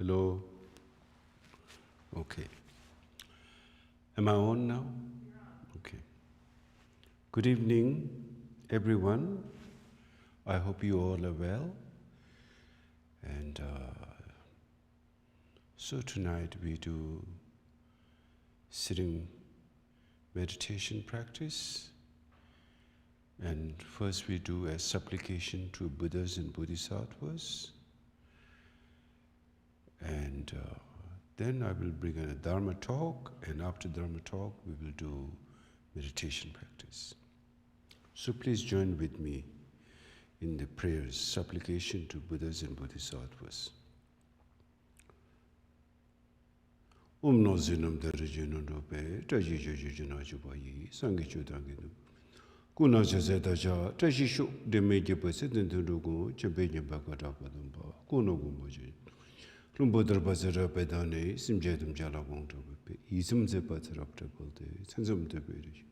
Hello? Okay. Am I on now? Okay. Good evening, everyone. I hope you all are well. And so tonight we do sitting meditation practice. And first we do a supplication to Buddhas and Bodhisattvas. And then I will bring in a Dharma talk, and after Dharma talk we will do meditation practice. So please join with me in the prayers, supplication to Buddhas and Bodhisattvas. No zinam darajino dope, taji jojina jubayi, sangi chudanginu. Kuna jazetaja, taji shu de meje pesetin dugu, chebenya bakarapadamba, kuno gumoji. Lumbodarbazara pedane, simjedum jalagong tobe, isum zepatraptapote, sensum teberish.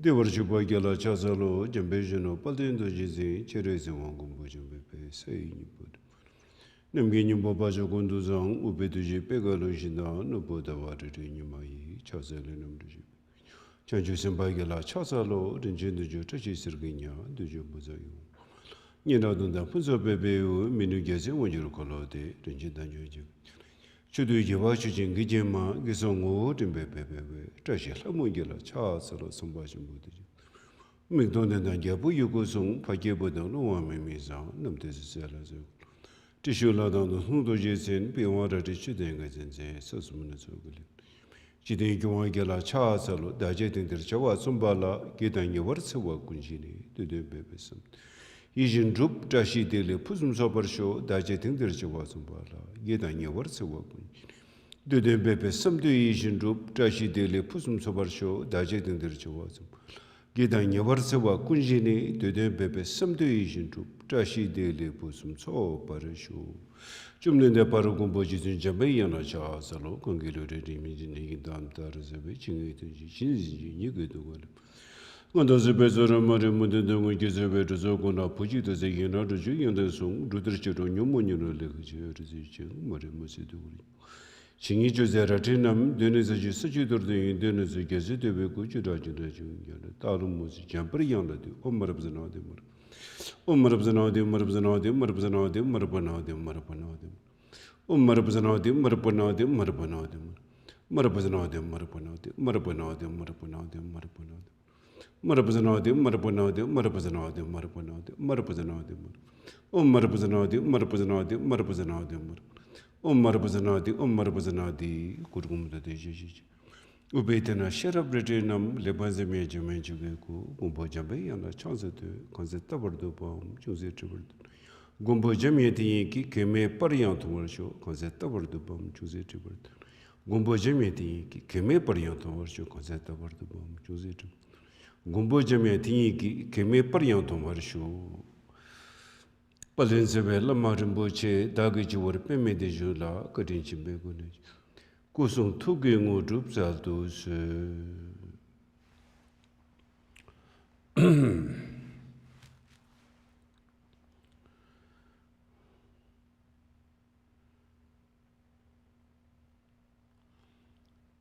They were Jubagala Chazalo, Jambejano, Paldindo Jizi, Cherese Wangumbo Jambepe, say Niput. Namginu Babajo Gunduzang, Ubeduji, Pegalojina, no Bodawari, Numai, Chazalinum Duji. Chanjusem Bagala Chazalo, Denjendu, Tachi Serginia, Dujubuzayu. Ninadunda Punzo Bebe, Minugezi, when you colode, Denjendanju. Chudu Javachu Gijema, Gizongo, Timbebe, Tashi Lamugilla, Chasalo, Sambajim Buddha. McDonald and Yabu Yugosung, Pageboda, no one mimiza, Num Tesselazo. Tissue Ladan, Hundo Jason, Piwata Chidanga, Sosmunazogli. Chidingala Chasalo, digesting the Chawa Sumbala, getting your words of work, Kunjini, to the babysum. Asian Drup, Dashi Dele, Pusum Sober Show, digesting the Chawa Sumbala, getting your words of work. Do the baby some do Asian Drup, Dashi Dele, Pusum Sober Show, digesting the Chawa Sumbala. Getting your words of work, Kunjini, do the baby some do Asian Drup, Dashi Dele, Pusum Sober Show. Jumlin the Paragumboji in Jabayana Chasalo, congratulated in Dam Tarazabe, Chingy, you good to go. When does the Bezora Marimudan gives a better Zogona Puji to the United Junior and the song, Rudrachit on Yumuno Legacy, Marimusiduri. Chingy Zeratinam, Denis a Sajudur, Denis a Gazette, Gujurajin, Talumus, Jampriana, Omarabzanadim. Marabzanadim, Marabzanadim, Marabzanadim, Marabanadim, Marabanadim. Marabzanadim, Marabanadim, Marabanadim. Marabzanadim, Marabanadim, Marabanadim, Marabanadim, Marabanadim. Marabzanadim, Marabanadim, Marabzanadim, Marabanadim, Marabzanadim. Marabzanadim, Marabzanadim, Marabzanadim. Marabzanadim, Marabzanadi, Kurgum the Deji. Ubetana Sherab Retinum, Lebazame Jamenjuku, Gumbo Jabe, and a chance to Conzetabardo Bomb, Jose Tribble. Gumbo Jamiati, Keme Pariant Warshow, Conzetabardo Bomb, Jose Tribble. Gumbo Jamiati, Keme Pariant Warshow, Conzetabardo Bomb, Jose Tribble. Gumbo Jamiati, Keme Pariant Warshow. Palenzabella Marimboche, Dagaju or Peme de Jula, Kadinchi Begunage. Kusung tugging or droops out those.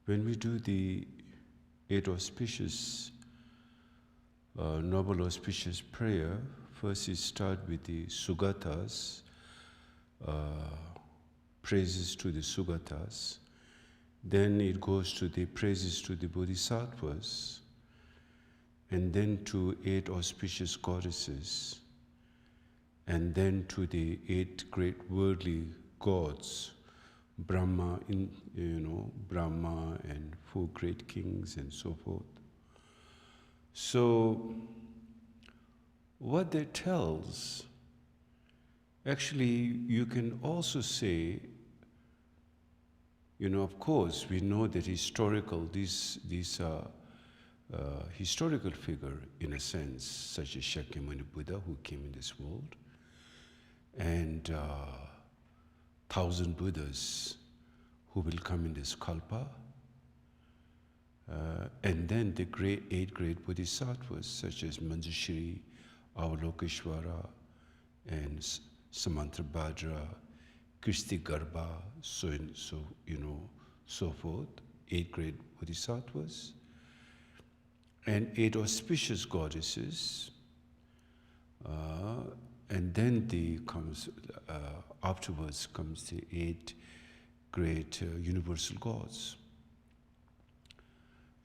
When we do the 8 auspicious, noble auspicious prayer, first we start with the Sugatas, praises to the Sugatas. Then it goes to the praises to the Bodhisattvas, and then to 8 auspicious goddesses, and then to the 8 great worldly gods, Brahma, Brahma and 4 great kings and so forth. So, what that tells, actually, you can also say, of course, we know that these are historical figure in a sense, such as Shakyamuni Buddha who came in this world, and 1,000 Buddhas who will come in this Kalpa, and then the 8 great Bodhisattvas such as Manjushri, Avalokeshvara, and Samantrabhadra, Kristi Garbha, so forth, 8 great bodhisattvas, and 8 auspicious goddesses, and then afterwards comes the 8 great universal gods.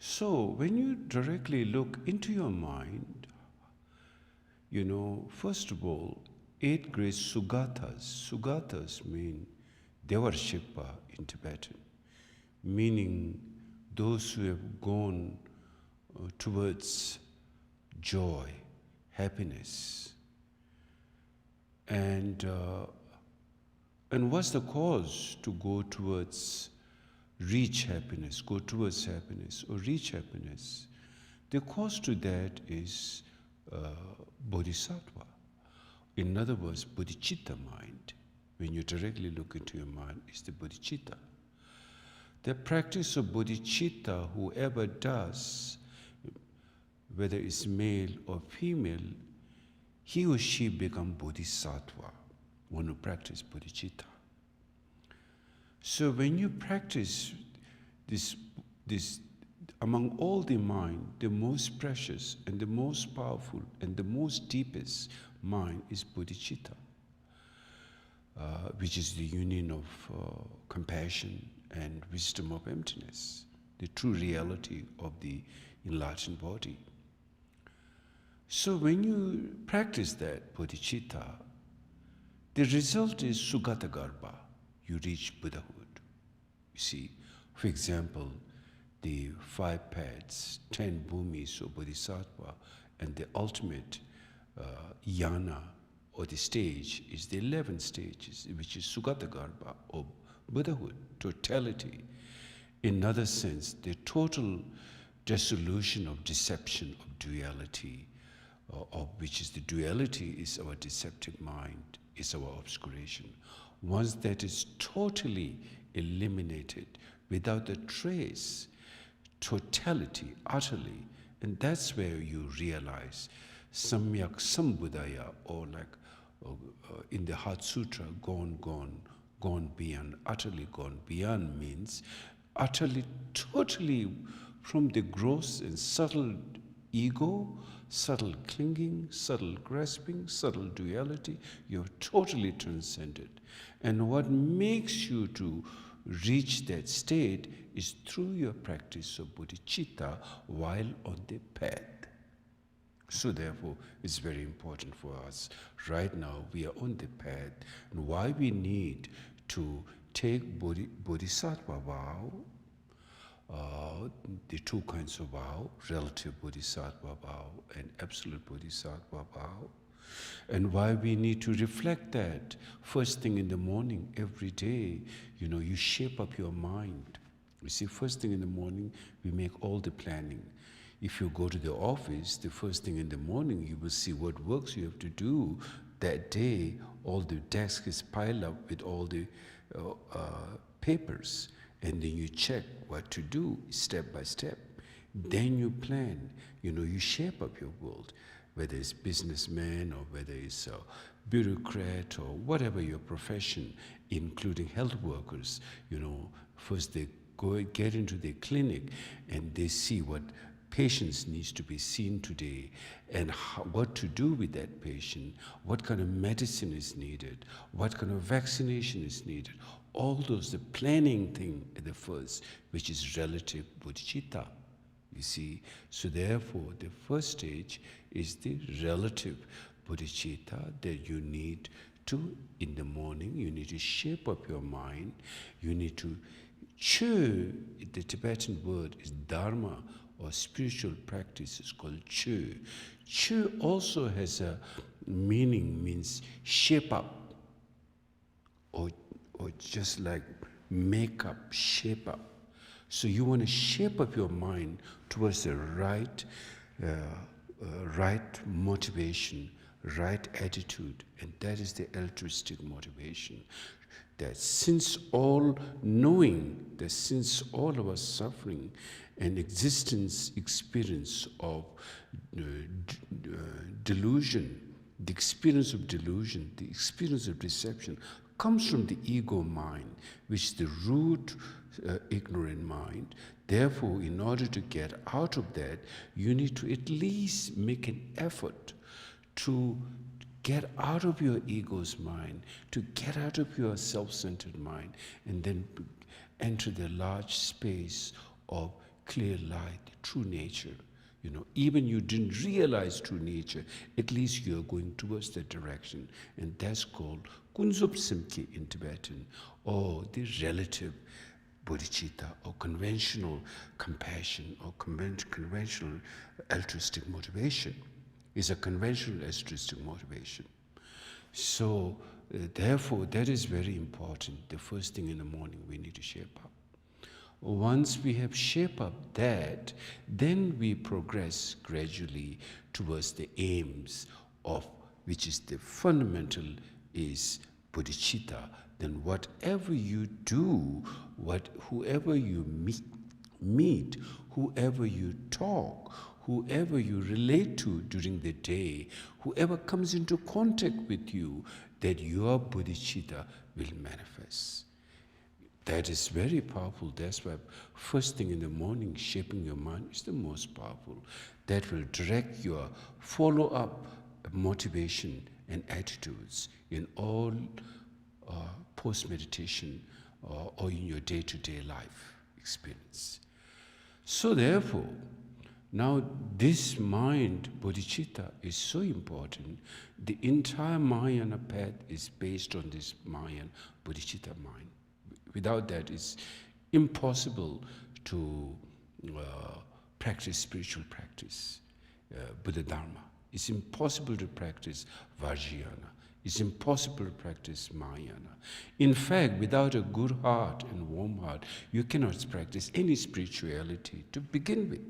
So when you directly look into your mind, first of all, 8 great Sugatas. Sugatas mean Devarshikpa in Tibetan, meaning those who have gone towards joy, happiness. And what's the cause to go towards reach happiness, go towards happiness or reach happiness? The cause to that is bodhisattva. In other words, bodhicitta mind. When you directly look into your mind, is the bodhicitta. The practice of bodhicitta, whoever does, whether it's male or female, he or she become bodhisattva, one who practices bodhicitta. So when you practice this, among all the mind, the most precious and the most powerful and the most deepest mind is bodhicitta, which is the union of compassion and wisdom of emptiness, the true reality of the enlightened body. So when you practice that bodhicitta, the result is Sugata Garbha. You reach Buddhahood. You see, for example, the 5 paths, 10 bhumis of bodhisattva, and the ultimate yana, or the stage, is the 11th stage, which is Sugata Garbha, or Buddhahood, totality. In another sense, the total dissolution of deception, of duality, of which is the duality is our deceptive mind, is our obscuration. Once that is totally eliminated, without a trace, totality, utterly, and that's where you realize Samyak Sambuddhaya, or like in the Heart Sutra, gone beyond. Utterly gone beyond means utterly, totally from the gross and subtle ego, subtle clinging, subtle grasping, subtle duality, you have totally transcended. And what makes you to reach that state is through your practice of bodhicitta while on the path. So therefore, it's very important for us. Right now, we are on the path, and why we need to take bodhisattva vow, the 2 kinds of vow, relative bodhisattva vow and absolute bodhisattva vow, and why we need to reflect that first thing in the morning, every day. You shape up your mind. You see, first thing in the morning, we make all the planning. If you go to the office, the first thing in the morning, you will see what works you have to do that day. All the desk is piled up with all the papers, and then you check what to do step by step. Then you plan, you shape up your world, whether it's businessman or whether it's a bureaucrat or whatever your profession, including health workers. First they get into the clinic and they see what patients needs to be seen today, and what to do with that patient, what kind of medicine is needed, what kind of vaccination is needed. All those, the planning thing at the first, which is relative bodhicitta, you see. So therefore, the first stage is the relative bodhicitta that you need to, in the morning, you need to shape up your mind. You need to Chhoje, the Tibetan word is dharma, or spiritual practice is called Chhoje. Chhoje also has a meaning, means shape up, or just like make up, shape up. So you want to shape up your mind towards the right motivation, right attitude, and that is the altruistic motivation. That since all knowing, that since all our suffering and experience of delusion, the experience of delusion, the experience of deception comes from the ego mind, which is the root ignorant mind. Therefore, in order to get out of that, you need to at least make an effort to get out of your ego's mind, to get out of your self-centered mind, and then enter the large space of clear light, true nature. Even you didn't realize true nature, at least you're going towards that direction. And that's called Kunzup Simki in Tibetan, or the relative bodhicitta, or conventional compassion, or conventional altruistic motivation. Is a conventional altruistic motivation. So, therefore, that is very important. The first thing in the morning we need to shape up. Once we have shaped up that, then we progress gradually towards the aims of, which is the fundamental, is bodhicitta. Then whatever you do, whoever you meet, whoever you talk, whoever you relate to during the day, whoever comes into contact with you, that your bodhicitta will manifest. That is very powerful. That's why first thing in the morning, shaping your mind is the most powerful. That will direct your follow-up motivation and attitudes in all post-meditation or in your day-to-day life experience. So therefore, now this mind, bodhicitta, is so important. The entire Mahayana path is based on this Mahayana bodhicitta mind. Without that, it's impossible to practice spiritual practice, Buddha Dharma. It's impossible to practice Vajrayana. It's impossible to practice Mahayana. In fact, without a good heart and warm heart, you cannot practice any spirituality to begin with.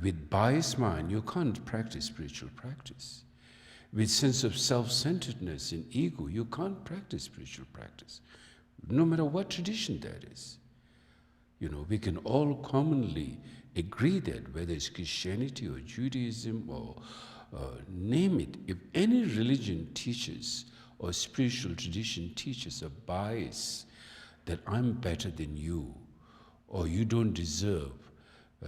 With biased mind, you can't practice spiritual practice. With sense of self-centeredness and ego, you can't practice spiritual practice, no matter what tradition that is. We can all commonly agree that whether it's Christianity or Judaism or name it, if any religion teaches or spiritual tradition teaches a bias that I'm better than you, or you don't deserve,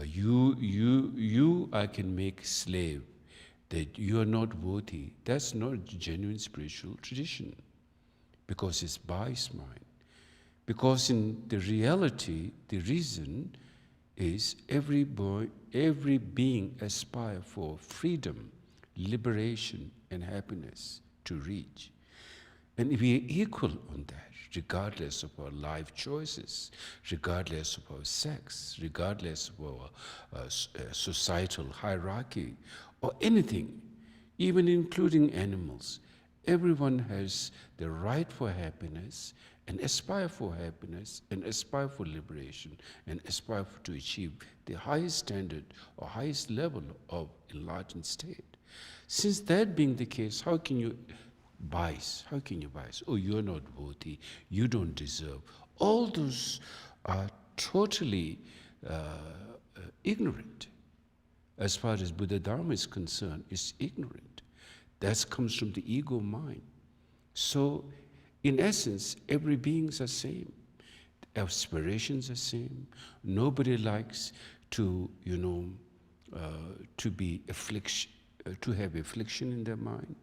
you I can make slave, that you are not worthy, that's not genuine spiritual tradition, because it's biased mind. Because in the reality, the reason is every being aspire for freedom, liberation, and happiness to reach. And we are equal on that, regardless of our life choices, regardless of our sex, regardless of our societal hierarchy, or anything, even including animals. Everyone has the right for happiness, and aspire for happiness, and aspire for liberation, and aspire to achieve the highest standard or highest level of enlightened state. Since that being the case, how can you bias? How can you bias? Oh, you're not worthy, you don't deserve. All those are totally ignorant. As far as Buddha Dharma is concerned, it's ignorant. That comes from the ego mind. So, in essence, every being is the same. Aspirations are the same. Nobody likes to, to be to have affliction in their mind.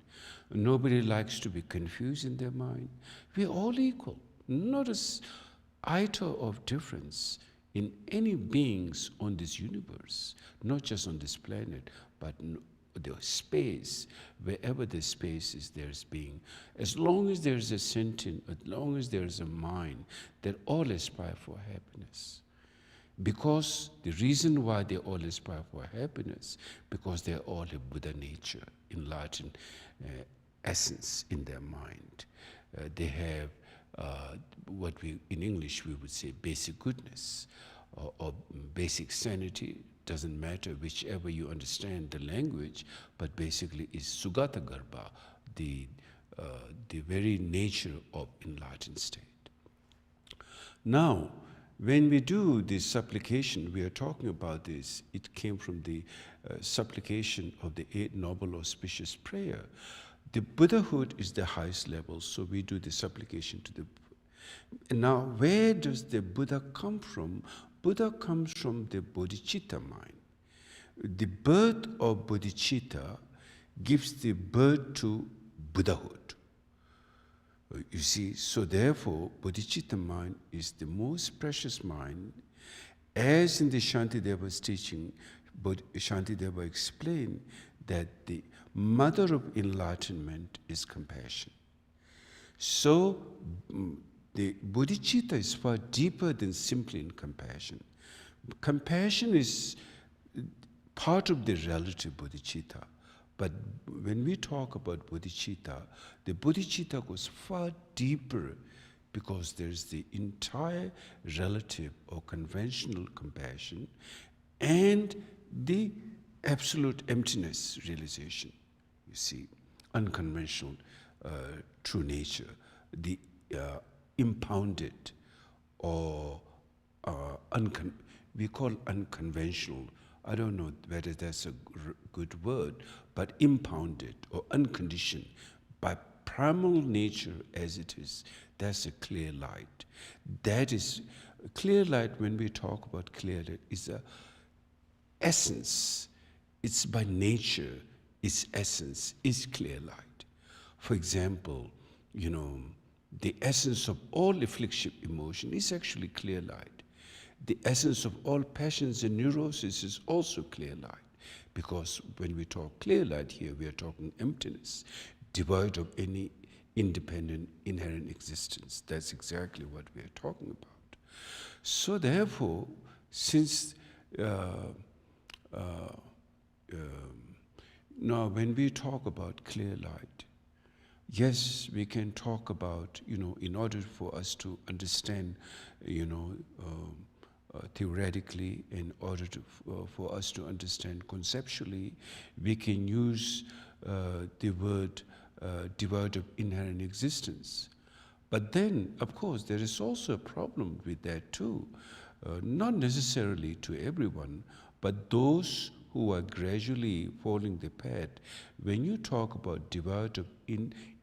Nobody likes to be confused in their mind. We're all equal. Not an iota of difference in any beings on this universe, not just on this planet, but the space, wherever the space is, there's being. As long as there's a sentient, as long as there's a mind, that all aspire for happiness. Because the reason why they all aspire for happiness, because they're all a Buddha nature, enlightened essence in their mind. They have what in English we would say basic goodness, or basic sanity. Doesn't matter whichever you understand the language, but basically is Sugata Garbha, the very nature of enlightened state. Now, when we do this supplication, we are talking about this, it came from the supplication of the 8 noble auspicious prayer. The Buddhahood is the highest level, so we do the supplication to the. Now, where does the Buddha come from? Buddha comes from the bodhicitta mind. The birth of bodhicitta gives the birth to Buddhahood. You see, so therefore, bodhicitta mind is the most precious mind. As in the Shantideva's teaching, Shantideva explained that the mother of enlightenment is compassion. So, the bodhicitta is far deeper than simply in compassion. Compassion is part of the relative bodhicitta. But when we talk about bodhicitta, the bodhicitta goes far deeper because there's the entire relative or conventional compassion and the absolute emptiness realization, you see, unconventional true nature, the impounded or we call unconventional. I don't know whether that's a good word, but impounded or unconditioned by primal nature as it is. That's a clear light. That is clear light. When we talk about clear light, is a essence. It's by nature. Its essence is clear light. For example, the essence of all affliction emotion is actually clear light. The essence of all passions and neurosis is also clear light. Because when we talk clear light here, we are talking emptiness, devoid of any independent, inherent existence. That's exactly what we are talking about. So therefore, since now when we talk about clear light, yes, we can talk about, in order for us to understand, theoretically, in order for us to understand conceptually, we can use the word devoid of inherent existence. But then, of course, there is also a problem with that too. Not necessarily to everyone, but those who are gradually following the path. When you talk about devoid of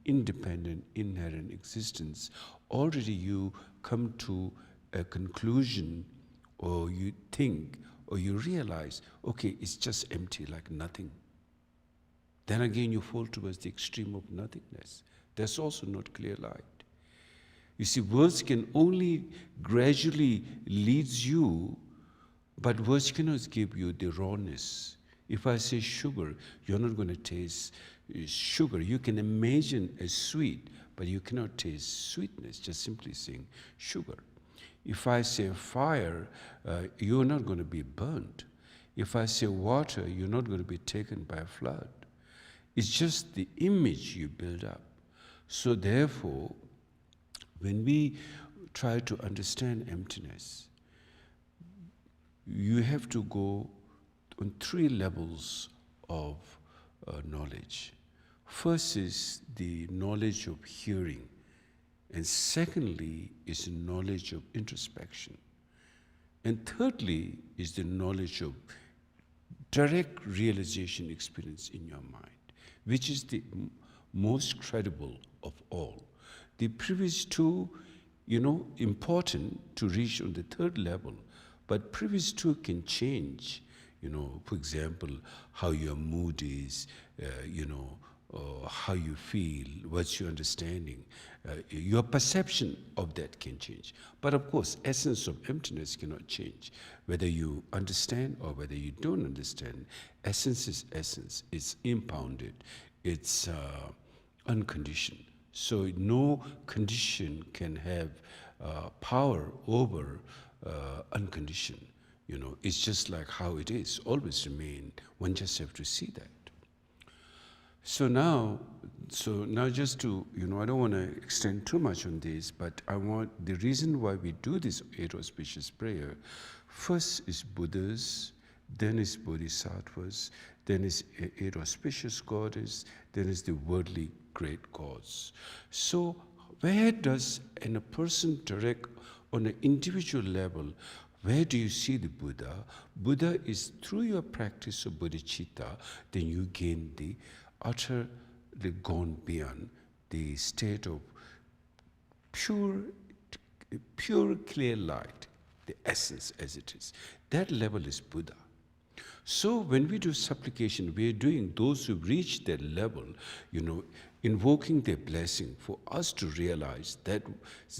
independent, inherent existence, already you come to a conclusion, or you think, or you realize, okay, it's just empty, like nothing. Then again you fall towards the extreme of nothingness. That's also not clear light. You see, words can only gradually lead you, but words cannot give you the rawness. If I say sugar, you're not going to taste sugar. You can imagine a sweet, but you cannot taste sweetness, just simply saying sugar. If I say fire, you're not going to be burnt. If I say water, you're not going to be taken by a flood. It's just the image you build up. So therefore, when we try to understand emptiness, you have to go on 3 levels of knowledge. First is the knowledge of hearing, and secondly is the knowledge of introspection, and thirdly is the knowledge of direct realization experience in your mind, which is the most credible of all. The previous 2, important to reach on the 3rd level, but previous 2 can change. For example, how your mood is, how you feel, what's your understanding. Your perception of that can change. But of course, essence of emptiness cannot change. Whether you understand or whether you don't understand, essence is essence. It's impounded. It's unconditioned. So no condition can have power over unconditioned. It's just like how it is, always remain. One just have to see that. So now just to, I don't want to extend too much on this, but the reason why we do this 8 auspicious prayer, first is Buddhas, then is Bodhisattvas, then is 8 auspicious goddess, then is the worldly great gods. So where does a person direct on an individual level, where do you see the Buddha? Buddha is through your practice of bodhicitta, then you gain the utter gone beyond the state of pure, clear light, the essence as it is. That level is Buddha. So when we do supplication, we are doing those who reach that level, invoking their blessing for us to realize that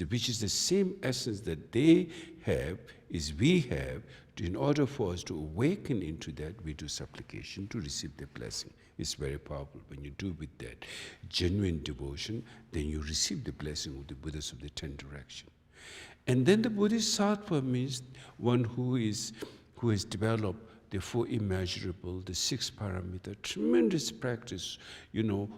which is the same essence that they have, is we have. In order for us to awaken into that, we do supplication to receive the blessing. It's very powerful. When you do with that genuine devotion, then you receive the blessing of the Buddhas of the 10 directions. And then the Buddhist Satwa means one who has developed the 4 immeasurable, the 6 parameter, tremendous practice,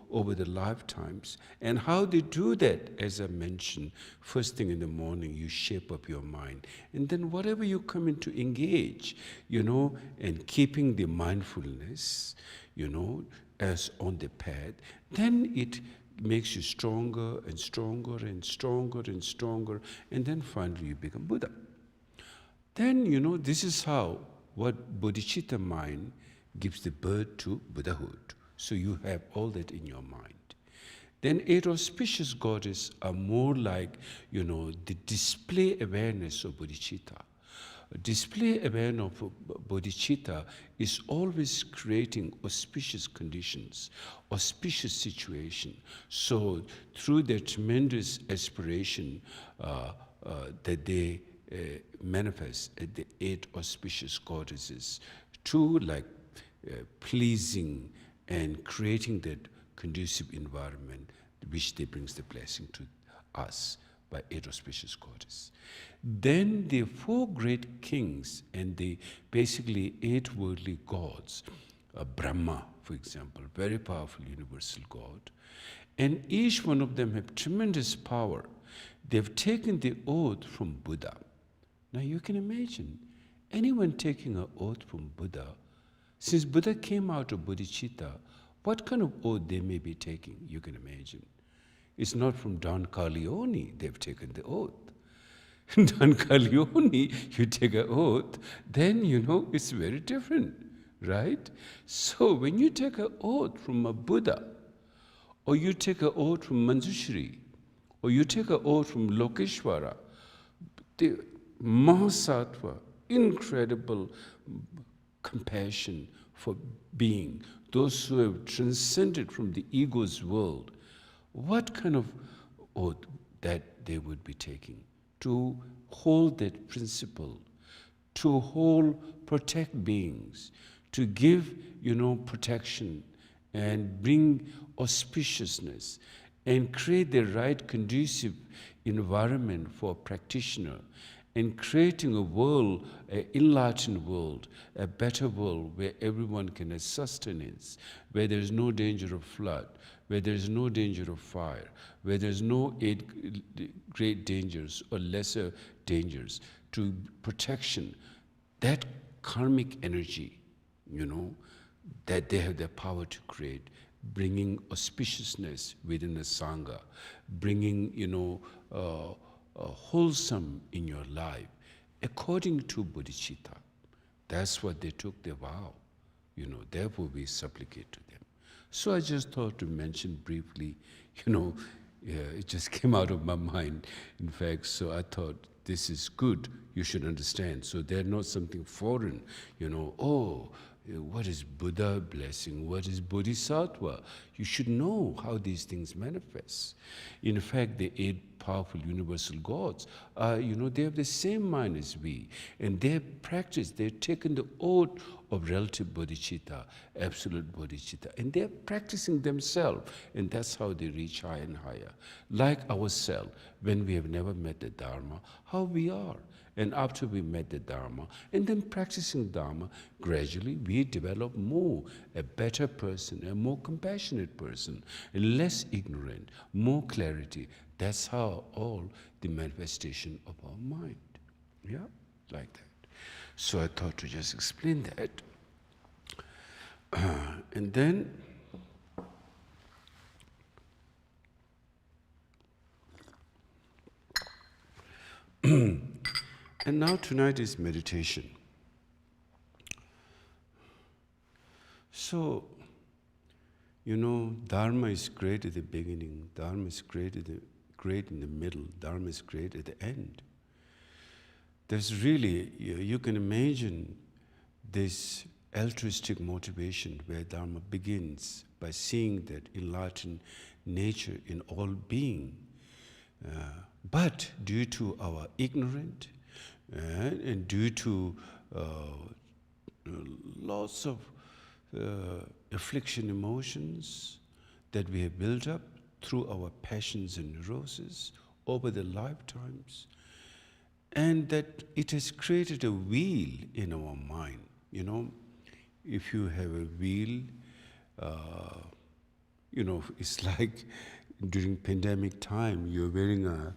over the lifetimes. And how they do that, as I mentioned, first thing in the morning, you shape up your mind. And then whatever you come in to engage, and keeping the mindfulness, as on the path, then it makes you stronger and stronger and stronger and stronger, and then finally you become Buddha. Then, this is how what bodhicitta mind gives the birth to Buddhahood. So you have all that in your mind. Then 8 auspicious goddesses are more like, the display awareness of bodhicitta. Display awareness of bodhicitta is always creating auspicious conditions, auspicious situation. So through their tremendous aspiration that they manifest at the 8 auspicious goddesses, to pleasing and creating that conducive environment which they brings the blessing to us by 8 auspicious goddesses. Then the 4 great kings and the basically 8 worldly gods, Brahma, for example, very powerful universal God, and each one of them have tremendous power. They've taken the oath from Buddha. Now you can imagine anyone taking an oath from Buddha, since Buddha came out of bodhicitta, what kind of oath they may be taking, you can imagine. It's not from Don Corleone they've taken the oath. Don Corleone, you take an oath, then it's very different, right? So when you take an oath from a Buddha, or you take an oath from Manjushri, or you take an oath from Lokeshwara, the Mahasattva, incredible compassion for being, those who have transcended from the ego's world, what kind of oath that they would be taking? To hold that principle, to protect beings, to give, protection and bring auspiciousness and create the right conducive environment for a practitioner, and creating a world, an enlightened world, a better world where everyone can have sustenance, where there is no danger of flood, where there is no danger of fire, where there is no 8 great dangers or lesser dangers, to protection. That karmic energy, that they have the power to create, bringing auspiciousness within a sangha, bringing, wholesome in your life, according to bodhicitta. That's what they took their vow. Therefore we supplicate to them. So I just thought to mention briefly, it just came out of my mind, in fact, so I thought this is good, you should understand. So they're not something foreign, what is Buddha blessing? What is Bodhisattva? You should know how these things manifest. In fact, the 8 powerful universal gods, they have the same mind as we. And they have practiced, they've taken the oath of relative bodhicitta, absolute bodhicitta. And they're practicing themselves. And that's how they reach higher and higher. Like ourselves, when we have never met the Dharma, how we are. And after we met the Dharma, and then practicing Dharma, gradually we develop more, a better person, a more compassionate person, less ignorant, more clarity. That's how all the manifestation of our mind. Yeah, like that. So I thought to just explain that. And then, and now tonight is meditation. So, You know, Dharma is great at the beginning, Dharma is great in the middle, Dharma is great at the end. There's really, you can imagine this altruistic motivation where Dharma begins by seeing that enlightened nature in all being. But due to our ignorance and due to lots of affliction emotions that we have built up through our passions and neuroses over the lifetimes, and that it has created a wheel in our mind. You know, if you have a wheel, you know, it's like during pandemic time, you're wearing a,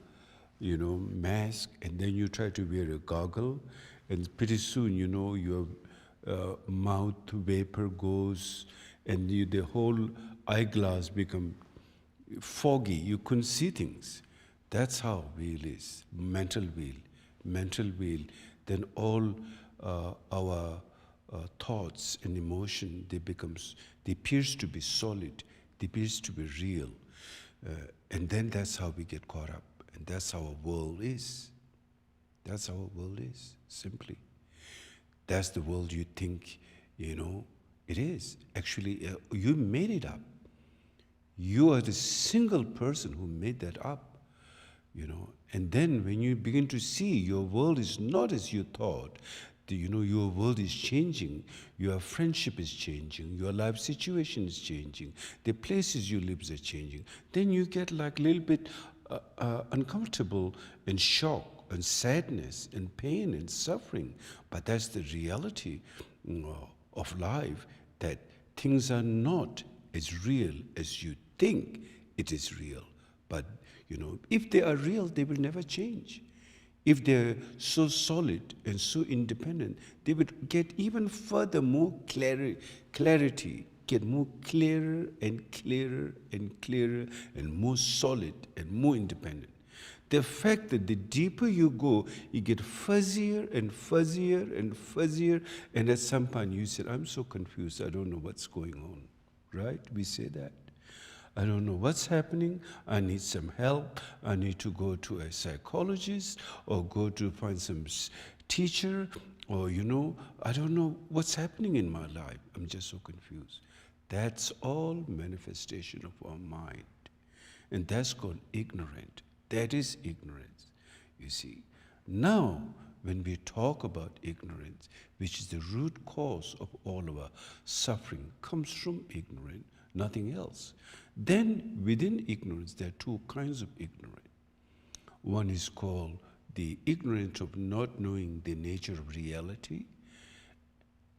you know, mask, and then you try to wear a goggle, and pretty soon, you know, your mouth vapor goes, and the whole eyeglass become foggy. You couldn't see things. That's how wheel is, mental wheel. Mental wheel. Then all our thoughts and emotion, they appears to be solid, they appears to be real. And then that's how we get caught up. And that's how our world is. That's how our world is, simply. That's the world you think, you know, it is. Actually, you made it up. You are the single person who made that up, you know. And then when you begin to see your world is not as you thought, you know, your world is changing, your friendship is changing, your life situation is changing, the places you live are changing, then you get like a little bit uncomfortable and shock and sadness and pain and suffering. But that's the reality of life, that things are not as real as you think it is real. But, you know, if they are real, they will never change. If they're so solid and so independent, they would get even further more clarity, get more clearer and clearer and clearer and more solid and more independent. The fact that the deeper you go, you get fuzzier and fuzzier and fuzzier, and at some point you said, I'm so confused, I don't know what's going on, right? We say that. I don't know what's happening, I need some help, I need to go to a psychologist or go to find some teacher, or, you know, I don't know what's happening in my life, I'm just so confused. That's all manifestation of our mind, and that's called ignorant. That is ignorance, you see. Now, when we talk about ignorance, which is the root cause of all of our suffering, comes from ignorance, nothing else. Then, within ignorance, there are two kinds of ignorance. One is called the ignorance of not knowing the nature of reality,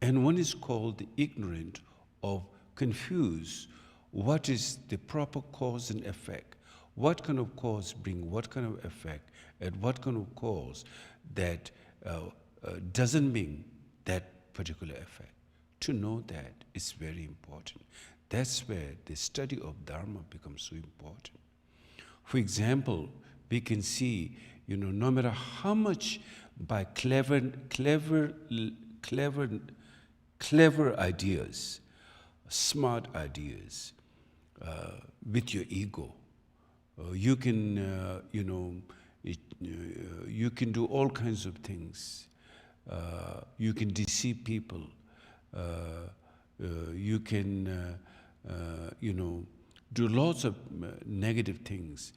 and one is called the ignorance of confuse what is the proper cause and effect. What kind of cause bring what kind of effect, and what kind of cause that doesn't mean that particular effect. To know that is very important. That's where the study of Dharma becomes so important. For example, we can see, you know, no matter how much by clever ideas, smart ideas, with your ego, you can, you know, you can do all kinds of things. You can deceive people. You can, you know, do lots of negative things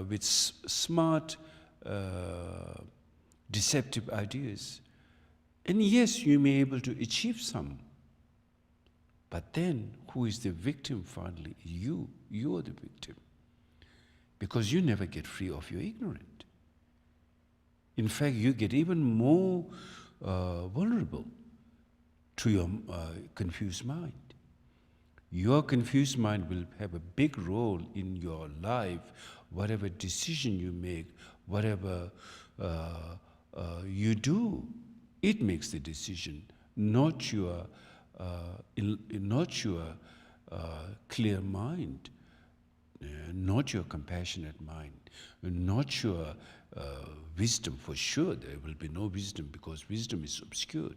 with smart, deceptive ideas. And yes, you may be able to achieve some. But then, who is the victim finally? You. You are the victim. Because you never get free of your ignorance. In fact, you get even more vulnerable to your confused mind. Your confused mind will have a big role in your life, whatever decision you make, whatever you do, it makes the decision, not your clear mind, not your compassionate mind, not your wisdom. For sure, there will be no wisdom because wisdom is obscured.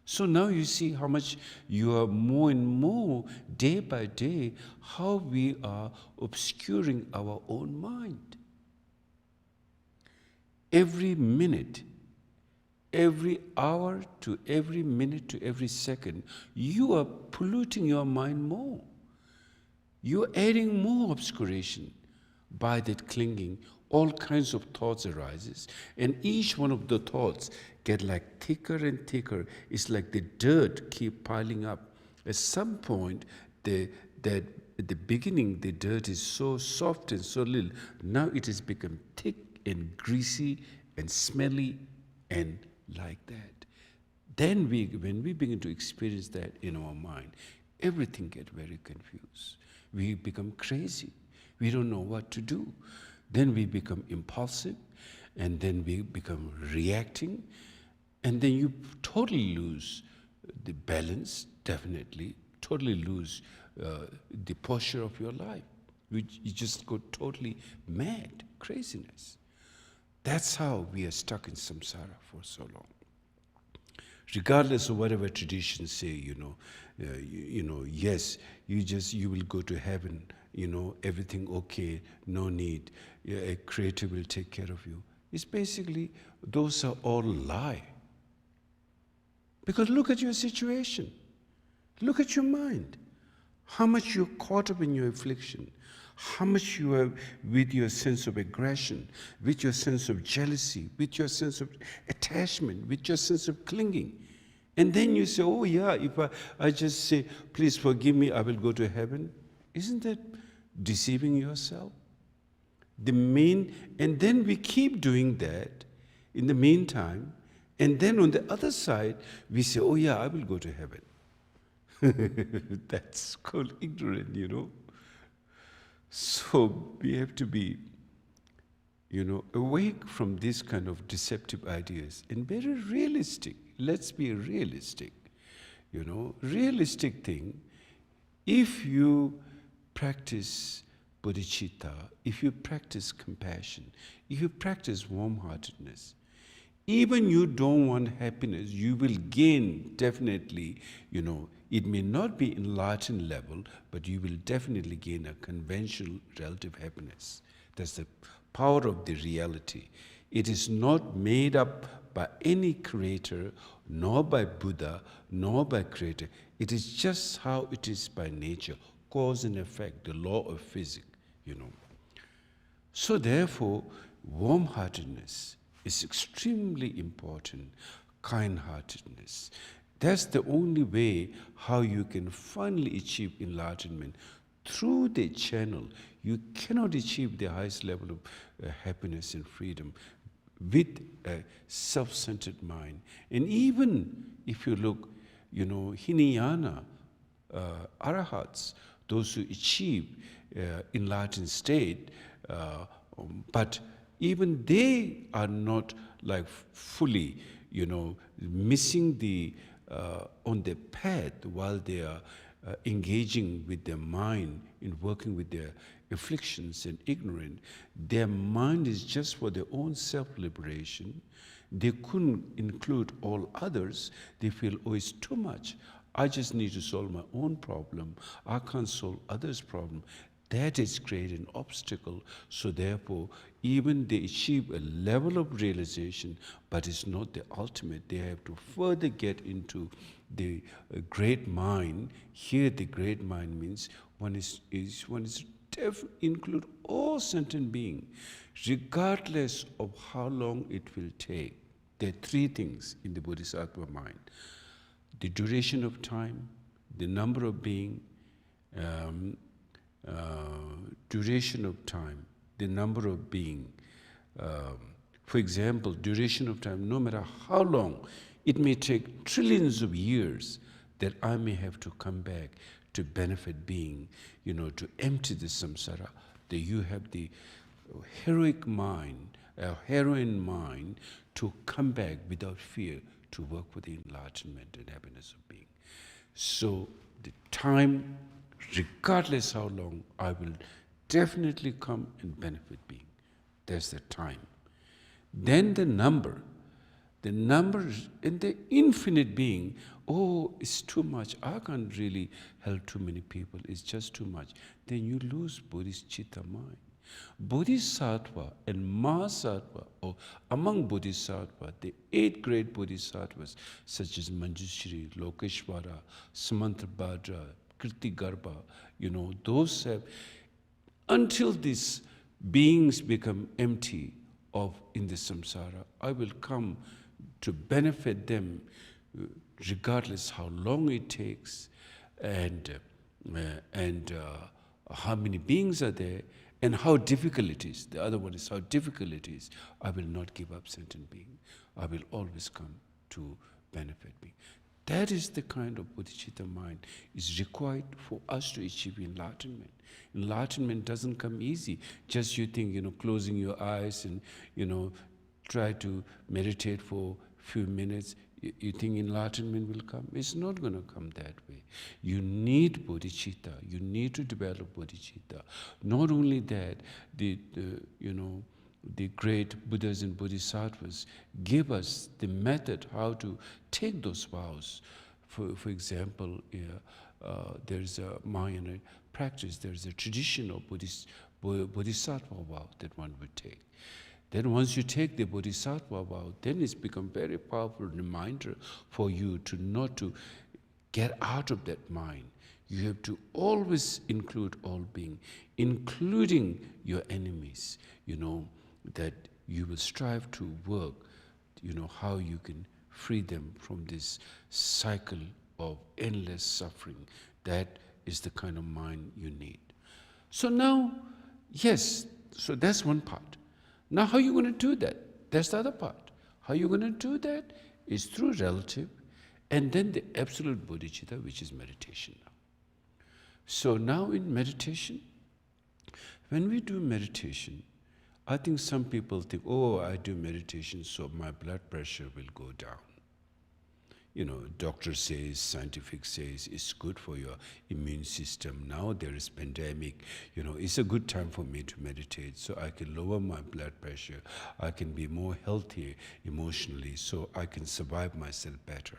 So now you see how much you are more and more, day by day, how we are obscuring our own mind. Every minute, every hour to every minute to every second, you are polluting your mind more. You're adding more obscuration by that clinging. All kinds of thoughts arises, and each one of the thoughts get like thicker and thicker. It's like the dirt keep piling up. At some point, at the beginning, the dirt is so soft and so little. Now it has become thick and greasy and smelly and like that. Then when we begin to experience that in our mind, everything gets very confused. We become crazy. We don't know what to do. Then we become impulsive, and then we become reacting, and then you totally lose the balance, definitely, totally lose the posture of your life. You just go totally mad, craziness. That's how we are stuck in samsara for so long. Regardless of whatever traditions say, yes, you will go to heaven, everything okay, no need, a creator will take care of you. It's basically, those are all lie. Because look at your situation. Look at your mind. How much you're caught up in your affliction. How much you are with your sense of aggression, with your sense of jealousy, with your sense of attachment, with your sense of clinging. And then you say, oh yeah, if I just say, please forgive me, I will go to heaven. Isn't that deceiving yourself? And then we keep doing that in the meantime, and then on the other side, we say, oh yeah, I will go to heaven. That's called ignorant, So we have to be, awake from these kind of deceptive ideas and very realistic. Let's be realistic. Realistic thing, if you practice bodhicitta, if you practice compassion, if you practice warm-heartedness, even you don't want happiness, you will gain definitely, it may not be enlightened level, but you will definitely gain a conventional relative happiness. That's the power of the reality. It is not made up by any creator, nor by Buddha, nor by creator. It is just how it is by nature, cause and effect, the law of physics, So therefore, warm-heartedness is extremely important, kind-heartedness. That's the only way how you can finally achieve enlightenment. Through the channel, you cannot achieve the highest level of happiness and freedom with a self-centered mind. And even if you look, Hinayana, arahats, those who achieve enlightened state, but even they are not like fully, missing the on the path while they are engaging with their mind in working with their afflictions and ignorance. Their mind is just for their own self-liberation. They couldn't include all others. They feel, oh, it's too much. I just need to solve my own problem. I can't solve others' problem. That is creating an obstacle. So therefore, even they achieve a level of realization, but it's not the ultimate. They have to further get into the great mind. Here, the great mind means one is include all sentient beings, regardless of how long it will take. There are three things in the Buddhist Satwa mind: the duration of time, the number of being, duration of time, the number of being. For example, duration of time, no matter how long, it may take trillions of years that I may have to come back to benefit being, to empty the samsara, that you have the heroic mind, a heroine mind, to come back without fear to work for the enlightenment and happiness of being. So the time, regardless how long, I will definitely come and benefit being. There's the time. Then the number. the numbers and the infinite being, oh, it's too much. I can't really help too many people. It's just too much. Then you lose Buddhist Chitta mind. Buddhist Satwa and Mahasattva, or among Buddhist Sattva, the 8 great Buddhist Sattvas, such as Manjushri, Lokeshwara, Samantabhadra, Kirtigarbha, those have, until these beings become empty in the samsara, I will come to benefit them regardless how long it takes and how many beings are there and how difficult it is. The other one is how difficult it is. I will not give up sentient being. I will always come to benefit me. That is the kind of bodhicitta mind is required for us to achieve enlightenment. Enlightenment doesn't come easy. Just you think, closing your eyes and, try to meditate for a few minutes. You think enlightenment will come? It's not going to come that way. You need bodhicitta. You need to develop bodhicitta. Not only that, the great Buddhas and Bodhisattvas give us the method how to take those vows. For example, there's a Mahayana practice, there's a tradition of Bodhisattva vow that one would take. Then once you take the Bodhisattva vow, then it's become very powerful reminder for you not to get out of that mind. You have to always include all being, including your enemies, that you will strive to work, how you can free them from this cycle of endless suffering. That is the kind of mind you need. So now, yes, so that's one part. Now how are you going to do that? That's the other part. How you're going to do that is through relative and then the absolute bodhicitta, which is meditation now. So now in meditation, when we do meditation, I think some people think, oh, I do meditation so my blood pressure will go down. Doctor says, scientific says, it's good for your immune system. Now there is pandemic, it's a good time for me to meditate so I can lower my blood pressure. I can be more healthy emotionally so I can survive myself better.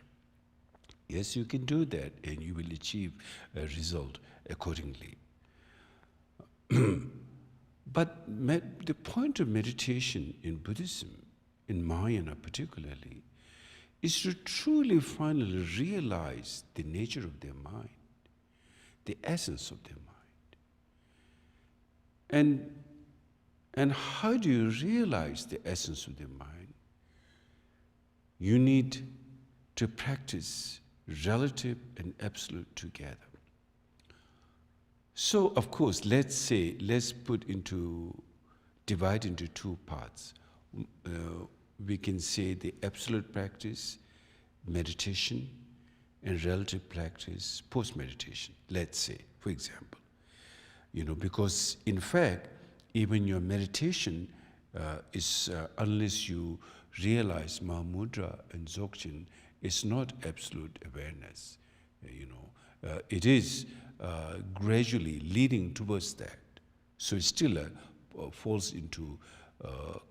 Yes, you can do that and you will achieve a result accordingly. But the point of meditation in Buddhism, in Mahayana particularly, is to truly finally realize the nature of their mind, the essence of their mind. And how do you realize the essence of their mind? You need to practice relative and absolute together. So, of course, let's divide into 2 parts. We can say the absolute practice, meditation, and relative practice, post-meditation, let's say, for example. Because in fact, even your meditation is, unless you realize Mahamudra and Dzogchen, it's not absolute awareness. It is gradually leading towards that. So it still falls into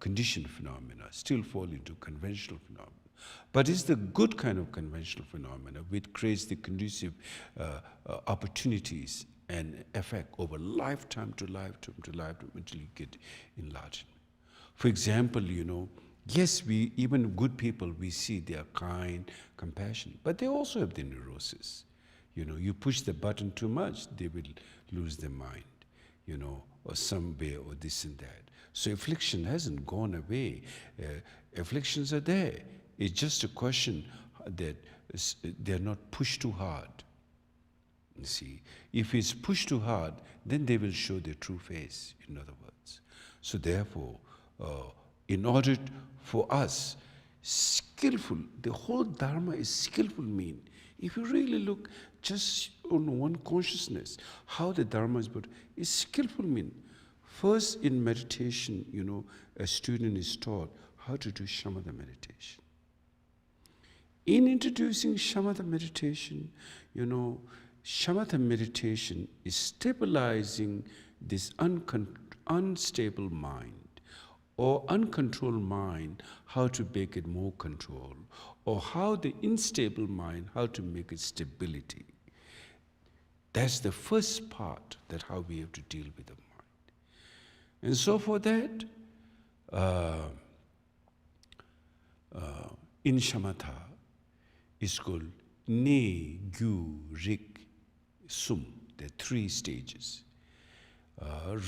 conditioned phenomena, still fall into conventional phenomena. But it's the good kind of conventional phenomena which creates the conducive opportunities and effect over lifetime to lifetime to lifetime until you get enlightened. For example, yes, even good people, we see they are kind, compassionate, but they also have the neurosis. You push the button too much, they will lose their mind, or some way or this and that. So affliction hasn't gone away. Afflictions are there. It's just a question that they're not pushed too hard. You see, if it's pushed too hard, then they will show their true face, in other words. So therefore, in order for us, skillful, the whole Dharma is skillful mean. If you really look just on one consciousness, how the Dharma is built, is skillful mean. First, in meditation, a student is taught how to do Shamatha meditation. In introducing Shamatha meditation, Shamatha meditation is stabilizing this unstable mind or uncontrolled mind, how to make it more control, or how the unstable mind, how to make it stability. That's the first part, that how we have to deal with the mind. And so for that, in Shamatha, it's called Ne, Gyu, Rik, Sum. There are 3 stages.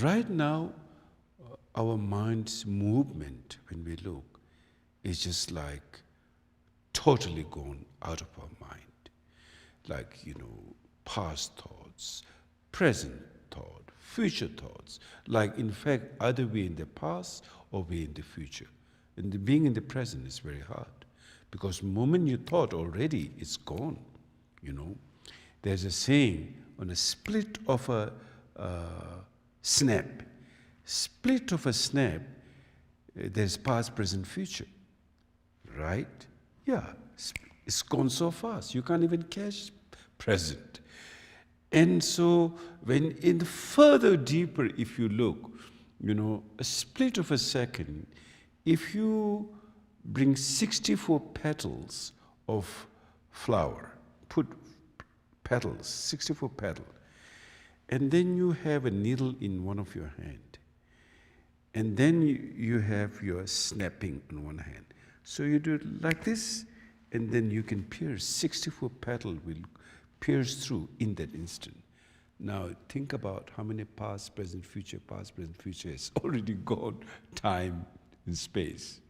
Right now, our mind's movement, when we look, is just like totally gone out of our mind. Like, past thoughts, present thought, future thoughts. Like, in fact, either we're in the past or we're in the future. And being in the present is very hard. Because the moment you thought already, it's gone, There's a saying, on a split of a snap, there's past, present, future, right? Yeah, it's gone so fast, you can't even catch present. And so, when in further deeper, if you look, a split of a second, if you bring 64 petals of flower, put petals, 64 petals, and then you have a needle in one of your hand, and then you have your snapping in one hand. So you do it like this, and then you can pierce, 64 petals will pierce through in that instant. Now think about how many past, present, future is already gone, time and space.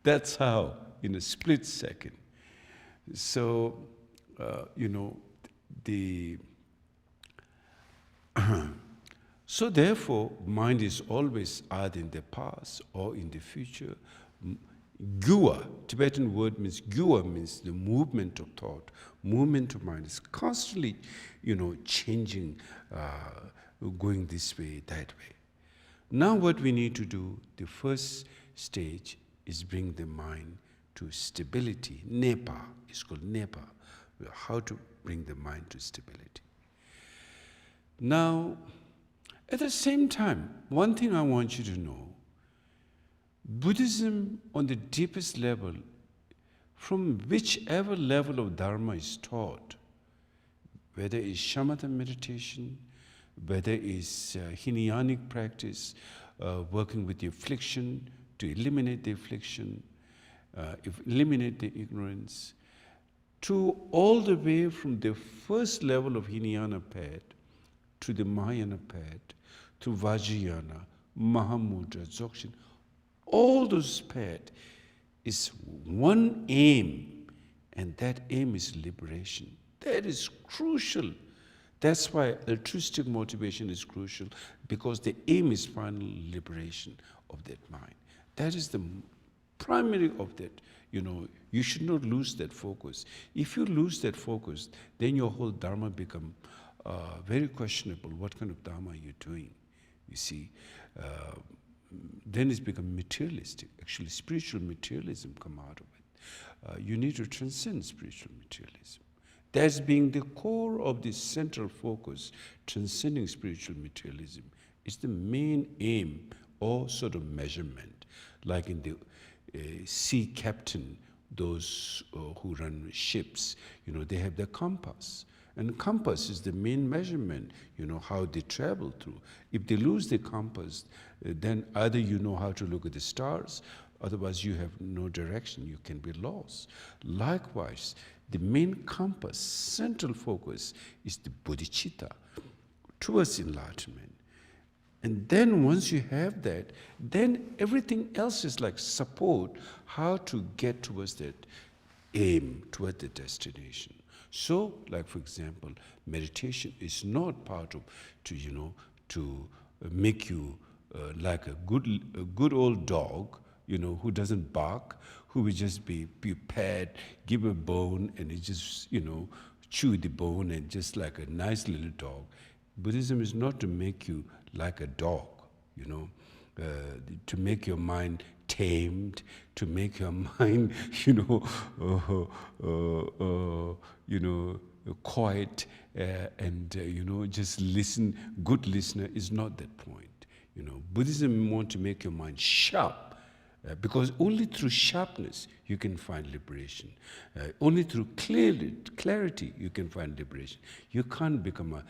That's how, in a split second. So, so therefore, mind is always either in the past or in the future. Gyua, Tibetan word means gyua, means the movement of thought, movement of mind is constantly, changing, going this way, that way. Now what we need to do, the first stage is bring the mind to stability. Nepa, it's called Nepa, how to bring the mind to stability. Now, at the same time, one thing I want you to know, Buddhism on the deepest level, from whichever level of Dharma is taught, whether it's Shamatha meditation, whether it's Hinayanic practice, working with the affliction, to eliminate the affliction, eliminate the ignorance, to all the way from the first level of Hinayana path to the Mahayana path, to Vajrayana, Mahamudra, Dzogchen, all those paths is one aim, and that aim is liberation. That is crucial. That's why altruistic motivation is crucial, because the aim is final liberation of that mind. That is the primary of that. You should not lose that focus. If you lose that focus, then your whole Dharma become very questionable. What kind of Dharma are you doing? You see, then it's become materialistic. Actually, spiritual materialism come out of it. You need to transcend spiritual materialism. That's being the core of this central focus, transcending spiritual materialism, is the main aim or sort of measurement. Like in the sea captain, those who run ships, they have their compass. And compass is the main measurement, how they travel through. If they lose the compass, then either you know how to look at the stars, otherwise you have no direction, you can be lost. Likewise, the main compass, central focus, is the bodhicitta, towards enlightenment. And then once you have that, then everything else is like support, how to get towards that aim, toward the destination. So, like for example, meditation is not part of, to make you like a good old dog, who doesn't bark, who will just be pet, give a bone, and it just, chew the bone, and just like a nice little dog. Buddhism is not to make you like a dog, to make your mind tamed, to make your mind, quiet, and just listen. Good listener is not that point. Buddhism wants to make your mind sharp, Because only through sharpness you can find liberation. Only through clarity you can find liberation. You can't become a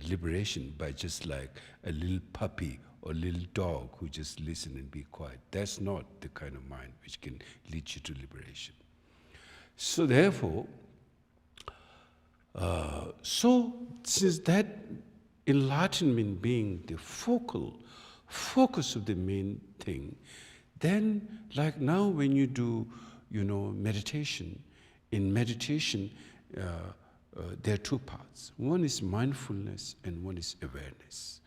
liberation by just like a little puppy or little dog who just listen and be quiet. That's not the kind of mind which can lead you to liberation. So therefore, since that enlightenment being the focus of the main thing, then like now when you do, meditation, in meditation there are two parts. One is mindfulness and one is awareness.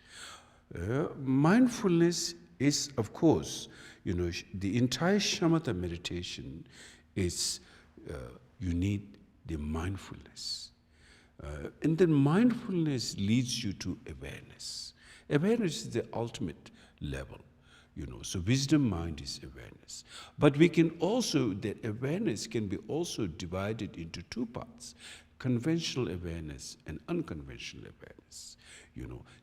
Mindfulness is, of course, the entire Shamatha meditation is, you need the mindfulness. And then mindfulness leads you to awareness. Awareness is the ultimate level, so wisdom mind is awareness. But we can also, that awareness can be also divided into two parts, conventional awareness and unconventional awareness.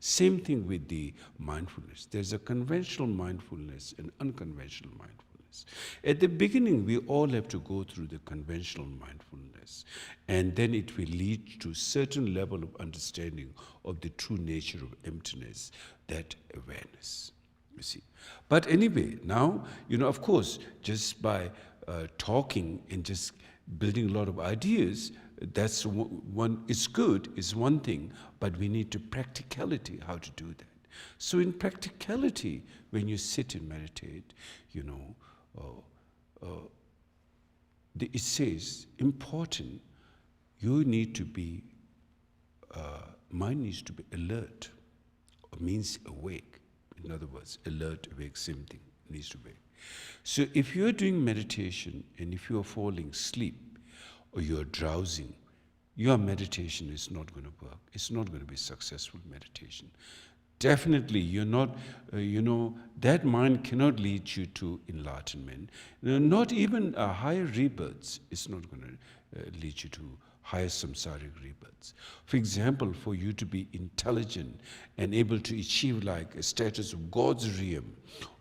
Same thing with the mindfulness. There's a conventional mindfulness and unconventional mindfulness. At the beginning, we all have to go through the conventional mindfulness, and then it will lead to certain level of understanding of the true nature of emptiness, that awareness, you see. But anyway, now, of course, just by talking and just building a lot of ideas, that's one, it's good, it's one thing, but we need to practicality, how to do that. So in practicality, when you sit and meditate, it says, important, you need to be, mind needs to be alert, or means awake. In other words, alert, awake, same thing, needs to be. So if you're doing meditation and if you're falling asleep or you're drowsing, your meditation is not going to work. It's not going to be successful meditation. Definitely, you're not, that mind cannot lead you to enlightenment. Not even a higher rebirths is not going to lead you to higher samsaric rebirths. For example, for you to be intelligent and able to achieve like a status of God's realm,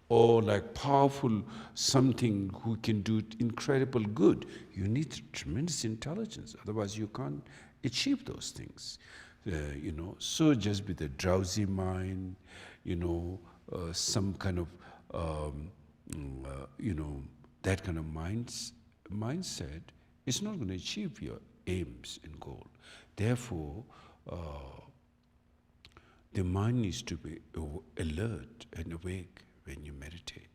or like powerful something who can do incredible good, you need tremendous intelligence. Otherwise, you can't achieve those things. So just with a drowsy mind, some kind of, that kind of mindset is not going to achieve your aims and goal. Therefore, the mind needs to be alert and awake when you meditate.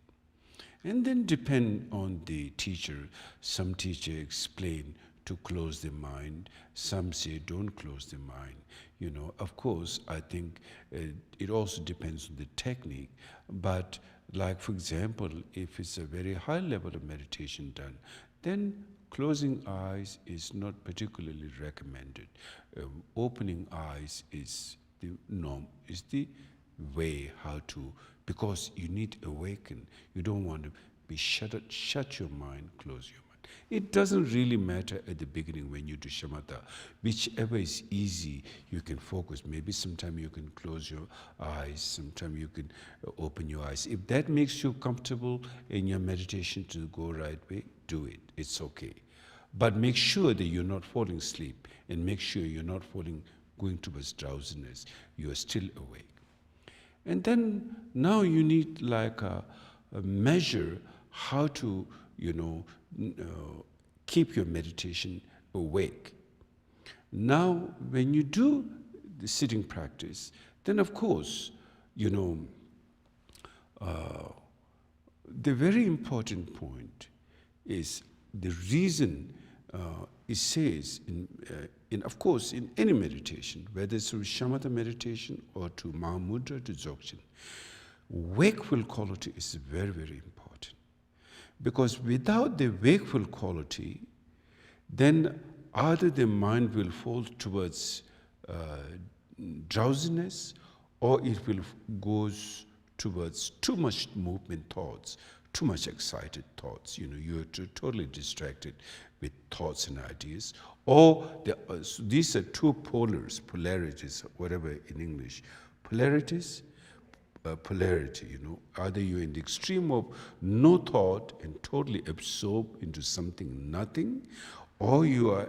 And then depend on the teacher. Some teacher explain to close the mind. Some say don't close the mind. Of course, I think it also depends on the technique. But like, for example, if it's a very high level of meditation done, then closing eyes is not particularly recommended. Opening eyes is the norm, is the way how to, because you need to awaken. You don't want to be shut your mind, close your mind. It doesn't really matter at the beginning when you do shamatha. Whichever is easy, you can focus. Maybe sometime you can close your eyes, sometime you can open your eyes. If that makes you comfortable in your meditation to go right way, do it. It's okay. But make sure that you're not falling asleep, and make sure you're not going towards drowsiness. You are still awake. And then now you need like a measure how to, keep your meditation awake. Now, when you do the sitting practice, then of course, the very important point is the reason it says, of course, in any meditation, whether it's through Shamatha meditation or to Mahamudra, to Dzogchen, wakeful quality is very, very important. Because without the wakeful quality, then either the mind will fall towards drowsiness, or it will goes towards too much movement thoughts, too much excited thoughts. You're totally distracted with thoughts and ideas. Or these are two polarities, whatever in English. Polarities, polarity, Either you're in the extreme of no thought and totally absorbed into something nothing, or you are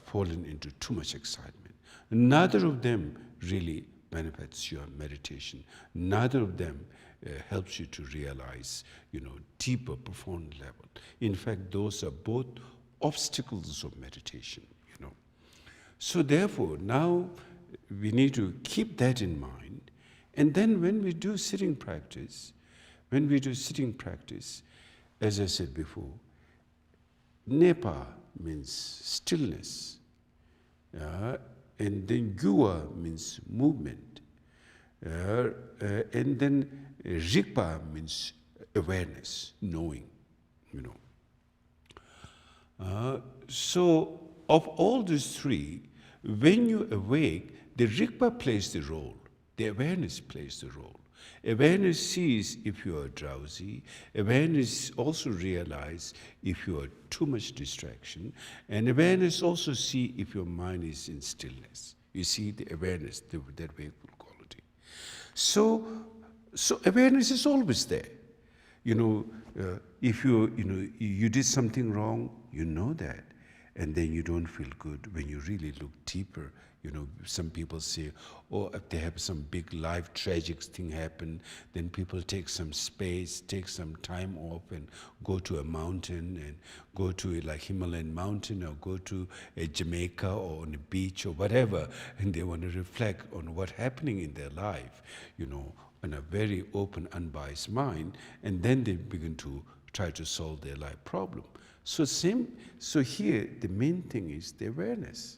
fallen into too much excitement. Neither of them really benefits your meditation. Neither of them helps you to realize, deeper, profound level. In fact, those are both obstacles of meditation, So therefore, now we need to keep that in mind. And then when we do sitting practice, as I said before, Nepa means stillness, and then Gua means movement, and then Rigpa means awareness, knowing, So of all these three, when you awake, the Rigpa plays the role, the awareness plays the role. Awareness sees if you are drowsy. Awareness also realizes if you are too much distraction. And awareness also see if your mind is in stillness. You see the awareness, that wakeful quality. So awareness is always there. If you did something wrong, you know that. And then you don't feel good when you really look deeper. Some people say, if they have some big life tragic thing happen, then people take some space, take some time off and go to a mountain and go to like Himalayan mountain or go to a Jamaica or on a beach or whatever, and they want to reflect on what's happening in their life, in a very open, unbiased mind, and then they begin to try to solve their life problem. So here the main thing is the awareness.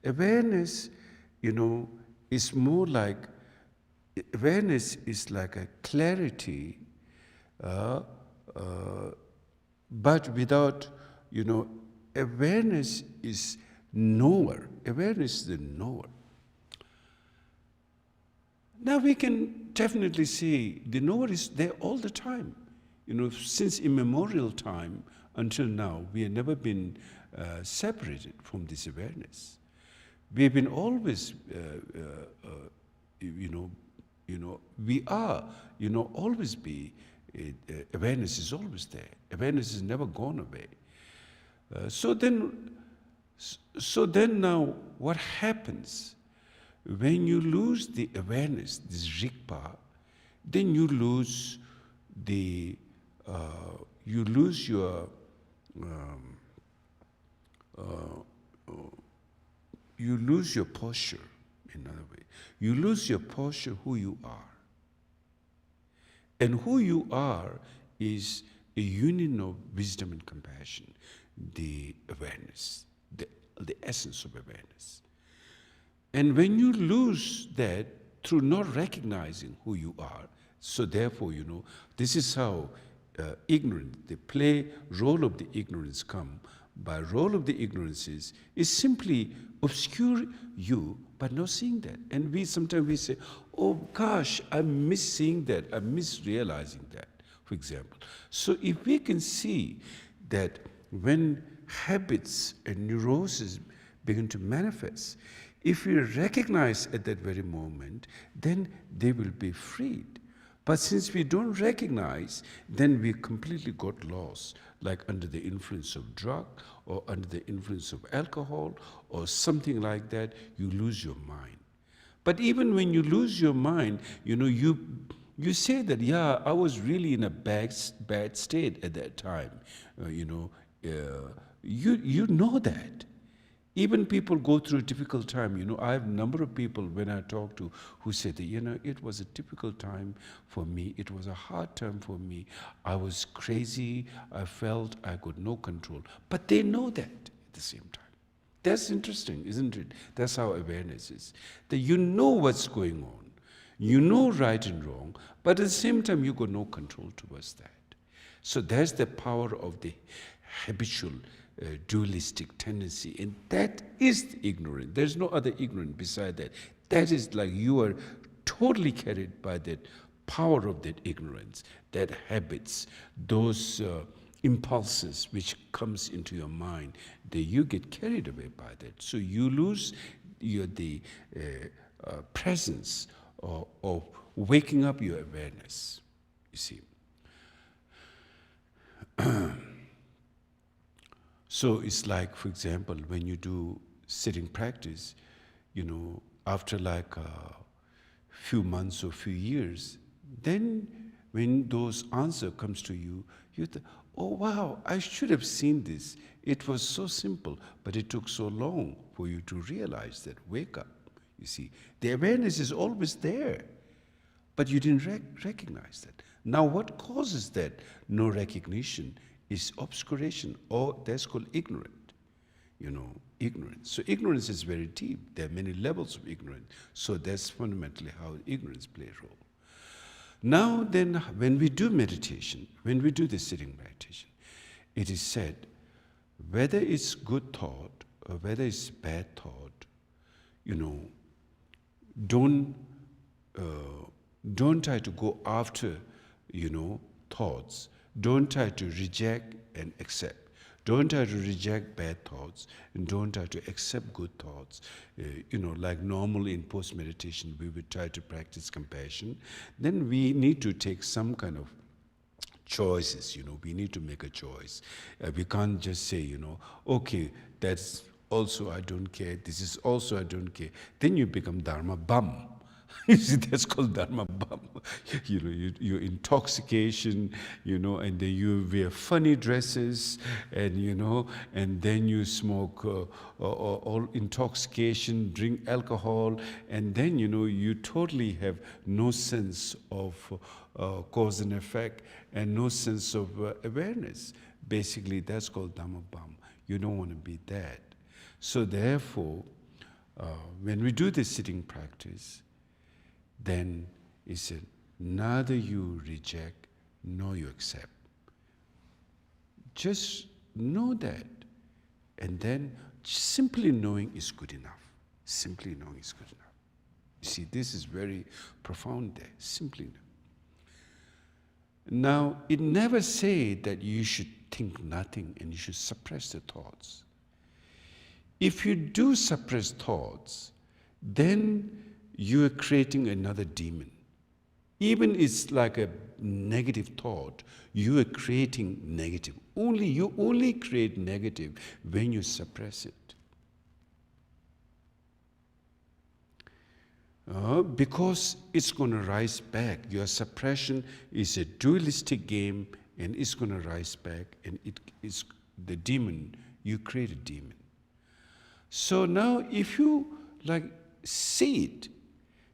Awareness, is more like, awareness is like a clarity, but without, awareness is knower. Awareness is the knower. Now we can definitely say the knower is there all the time. Since immemorial time until now, we have never been separated from this awareness. We have been always, we are, always be, awareness is always there. Awareness has never gone away. So then now what happens? When you lose the awareness, this Rigpa, then you lose your you lose your posture, in another way. You lose your posture, who you are. And who you are is a union of wisdom and compassion, the awareness, the essence of awareness. And when you lose that through not recognizing who you are, so therefore, this is how ignorance, the role of the ignorance come. By role of the ignorance is simply obscure you, but not seeing that. And sometimes we say, oh gosh, I miss seeing that, I miss realizing that, for example. So if we can see that when habits and neurosis begin to manifest, if we recognize at that very moment, then they will be freed. But since we don't recognize, then we completely got lost, like under the influence of drug or under the influence of alcohol or something like that, you lose your mind. But even when you lose your mind, you say that, yeah, I was really in a bad state at that time. You know that. Even people go through a difficult time. I have a number of people when I talk to who say that, it was a difficult time for me. It was a hard time for me. I was crazy. I felt I got no control. But they know that at the same time. That's interesting, isn't it? That's how awareness is. That you know what's going on. You know right and wrong, but at the same time, you got no control towards that. So that's the power of the habitual dualistic tendency, and that is the ignorance. There's no other ignorance beside that. That is like you are totally carried by that power of that ignorance, that habits, those impulses which comes into your mind, that you get carried away by that. So you lose the presence of waking up your awareness, you see. So it's like, for example, when you do sitting practice, after like a few months or few years, then when those answer comes to you, you think, oh wow, I should have seen this. It was so simple, but it took so long for you to realize that, wake up. You see, the awareness is always there, but you didn't recognize that. Now what causes that no recognition is obscuration, or that's called ignorance. Ignorance. So ignorance is very deep. There are many levels of ignorance. So that's fundamentally how ignorance plays a role. Now then, when we do meditation, when we do the sitting meditation, it is said, whether it's good thought or whether it's bad thought, don't try to go after, thoughts. Don't try to reject and accept. Don't try to reject bad thoughts, and don't try to accept good thoughts. Like normally in post-meditation, we would try to practice compassion. Then we need to take some kind of choices, we need to make a choice. We can't just say, okay, that's also I don't care, this is also I don't care. Then you become Dharma bum. You see, that's called Dharma bum. You're intoxication, and then you wear funny dresses, and then you smoke all intoxication, drink alcohol, and then, you totally have no sense of cause and effect and no sense of awareness. Basically, that's called Dharma bum. You don't want to be that. So therefore, when we do this sitting practice, then he said, neither you reject nor you accept. Just know that. And then simply knowing is good enough. Simply knowing is good enough. You see, this is very profound there. Simply know. Now, it never said that you should think nothing and you should suppress the thoughts. If you do suppress thoughts, then you are creating another demon. Even it's like a negative thought, you are creating negative. You only create negative when you suppress it. Because it's going to rise back. Your suppression is a dualistic game, and it's going to rise back, and it is the demon. You create a demon. So now if you see it,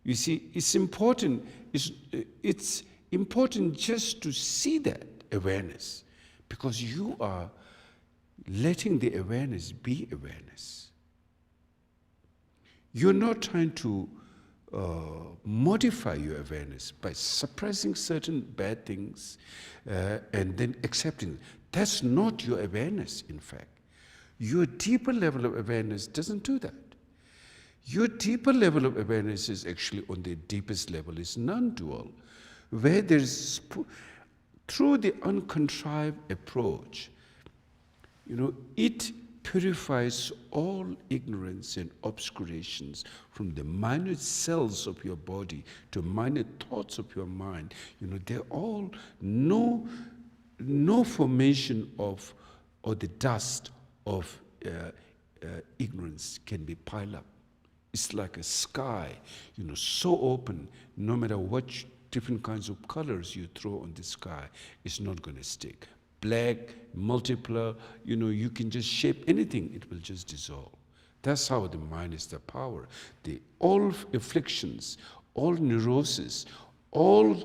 you see, it's important. It's important just to see that awareness, because you are letting the awareness be awareness. You're not trying to modify your awareness by suppressing certain bad things and then accepting. That's not your awareness, in fact. Your deeper level of awareness doesn't do that. Your deeper level of awareness is actually on the deepest level, is non-dual, where there's, through the uncontrived approach, it purifies all ignorance and obscurations from the minute cells of your body to minute thoughts of your mind. They're all no formation of, or the dust of ignorance can be piled up. It's like a sky, so open, no matter what different kinds of colors you throw on the sky, it's not going to stick. Black, multiple, you can just shape anything, it will just dissolve. That's how the mind is the power. All afflictions, all neurosis, even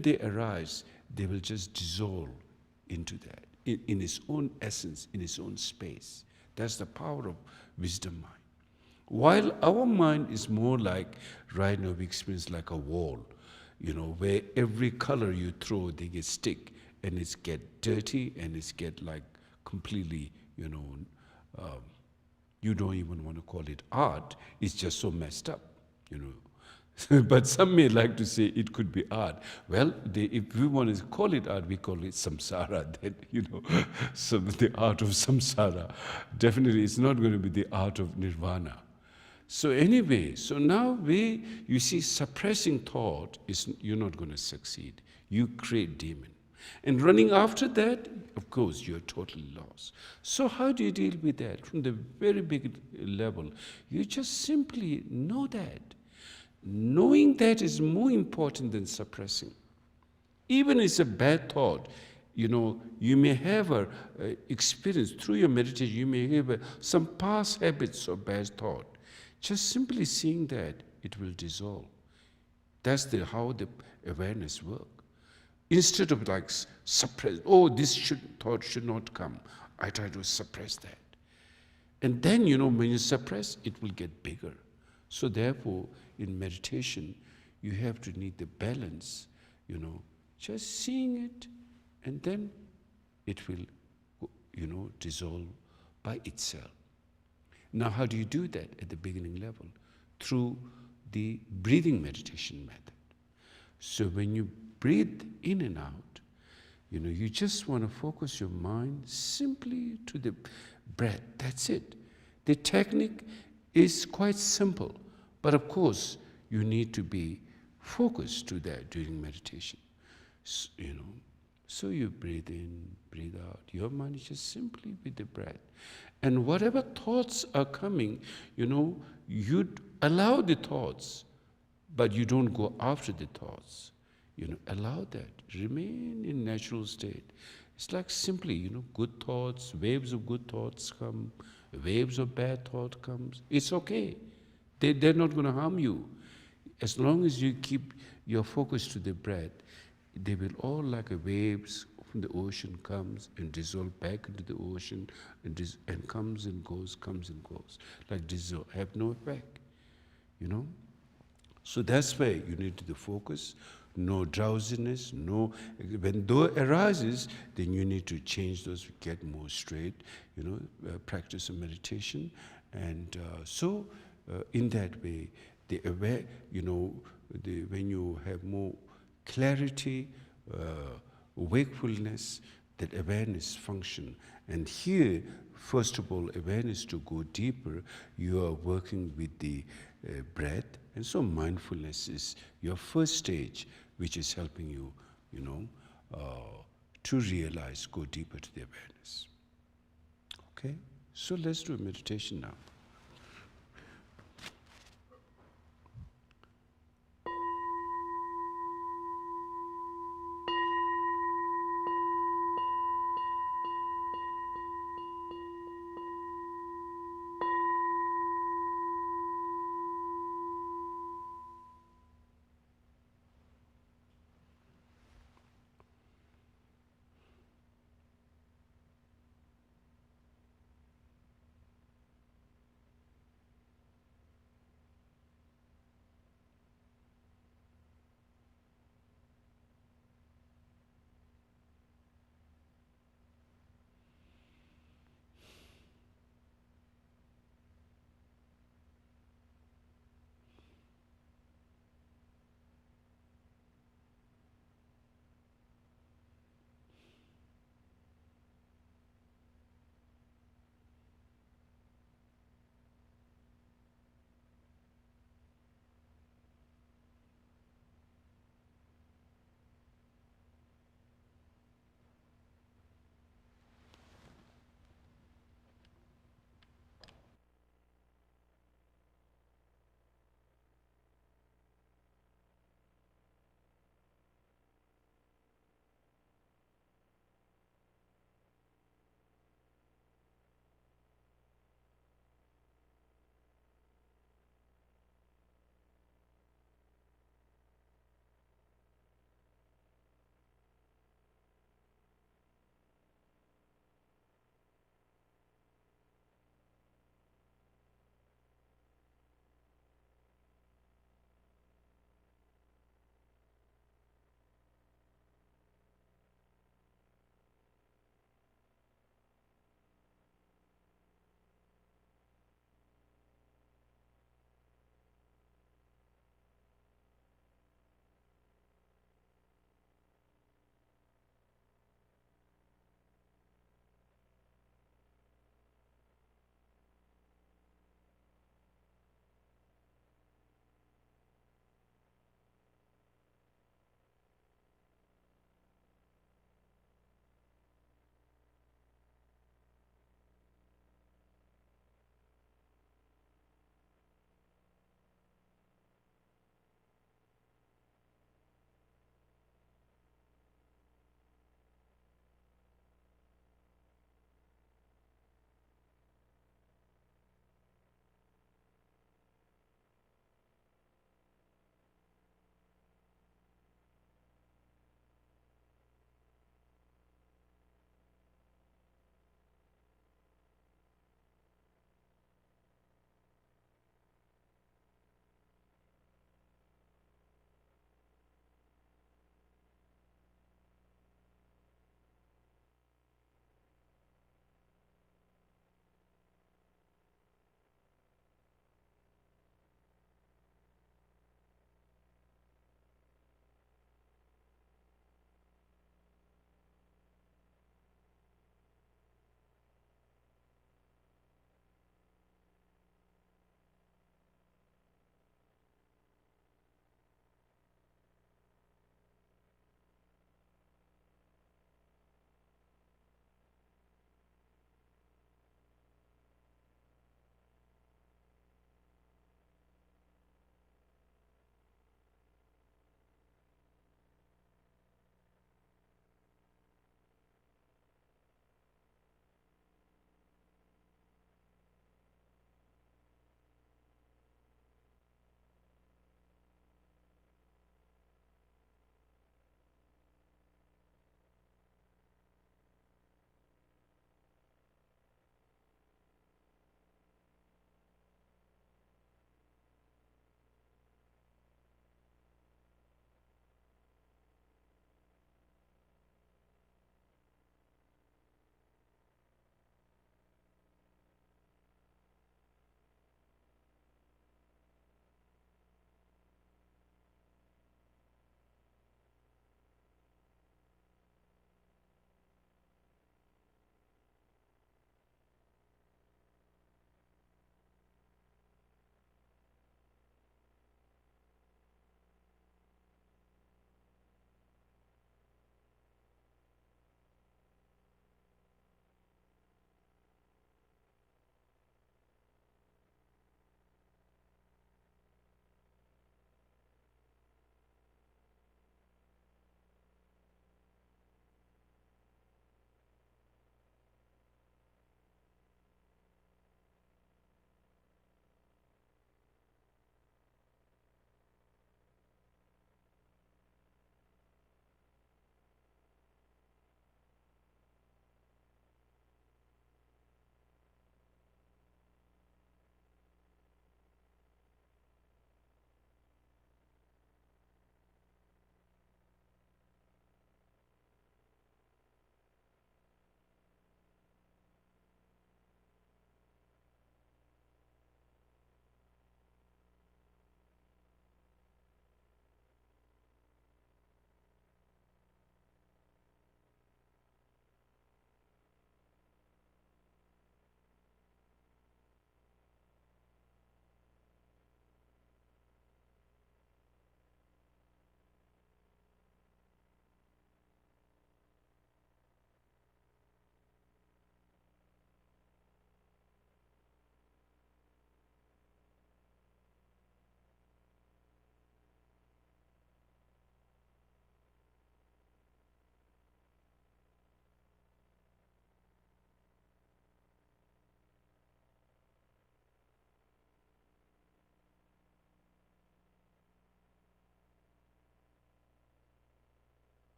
they arise, they will just dissolve into that, in its own essence, in its own space. That's the power of wisdom mind. While our mind is more like, right now we experience like a wall, where every color you throw, they get stick, and it's get dirty, and it's get like completely, you don't even want to call it art. It's just so messed up, But some may like to say it could be art. Well, if we want to call it art, we call it samsara. That, the art of samsara. Definitely, it's not going to be the art of nirvana. So anyway, so now you see, suppressing thought is, you're not going to succeed. You create demon. And running after that, of course, you're totally lost. So how do you deal with that? From the very big level, you just simply know that. Knowing that is more important than suppressing. Even if it's a bad thought, you may have a experience through your meditation, you may have some past habits of bad thought. Just simply seeing that, it will dissolve. That's how the awareness works. Instead of like suppress, this thought should not come, I try to suppress that. And then, when you suppress, it will get bigger. So therefore, in meditation, you have to need the balance, just seeing it, and then it will, dissolve by itself. Now, how do you do that at the beginning level? Through the breathing meditation method. So when you breathe in and out, you just want to focus your mind simply to the breath. That's it. The technique is quite simple, but of course, you need to be focused to that during meditation. So you breathe in, breathe out. Your mind is just simply with the breath. And whatever thoughts are coming, you allow the thoughts, but you don't go after the thoughts. Allow that. Remain in natural state. It's like simply, good thoughts, waves of good thoughts come, waves of bad thought comes. It's okay. They're not going to harm you. As long as you keep your focus to the breath, they will all, like waves from the ocean, comes and dissolve back into the ocean, and comes and goes, like dissolve, have no effect, So that's why you need the focus, no drowsiness, when those arises, then you need to change those, get more straight, practice of meditation. And so in that way, the aware, when you have more clarity, wakefulness, that awareness function. And here, first of all, awareness to go deeper, you are working with the breath. And so mindfulness is your first stage, which is helping you, to realize, go deeper to the awareness. Okay? So let's do a meditation now.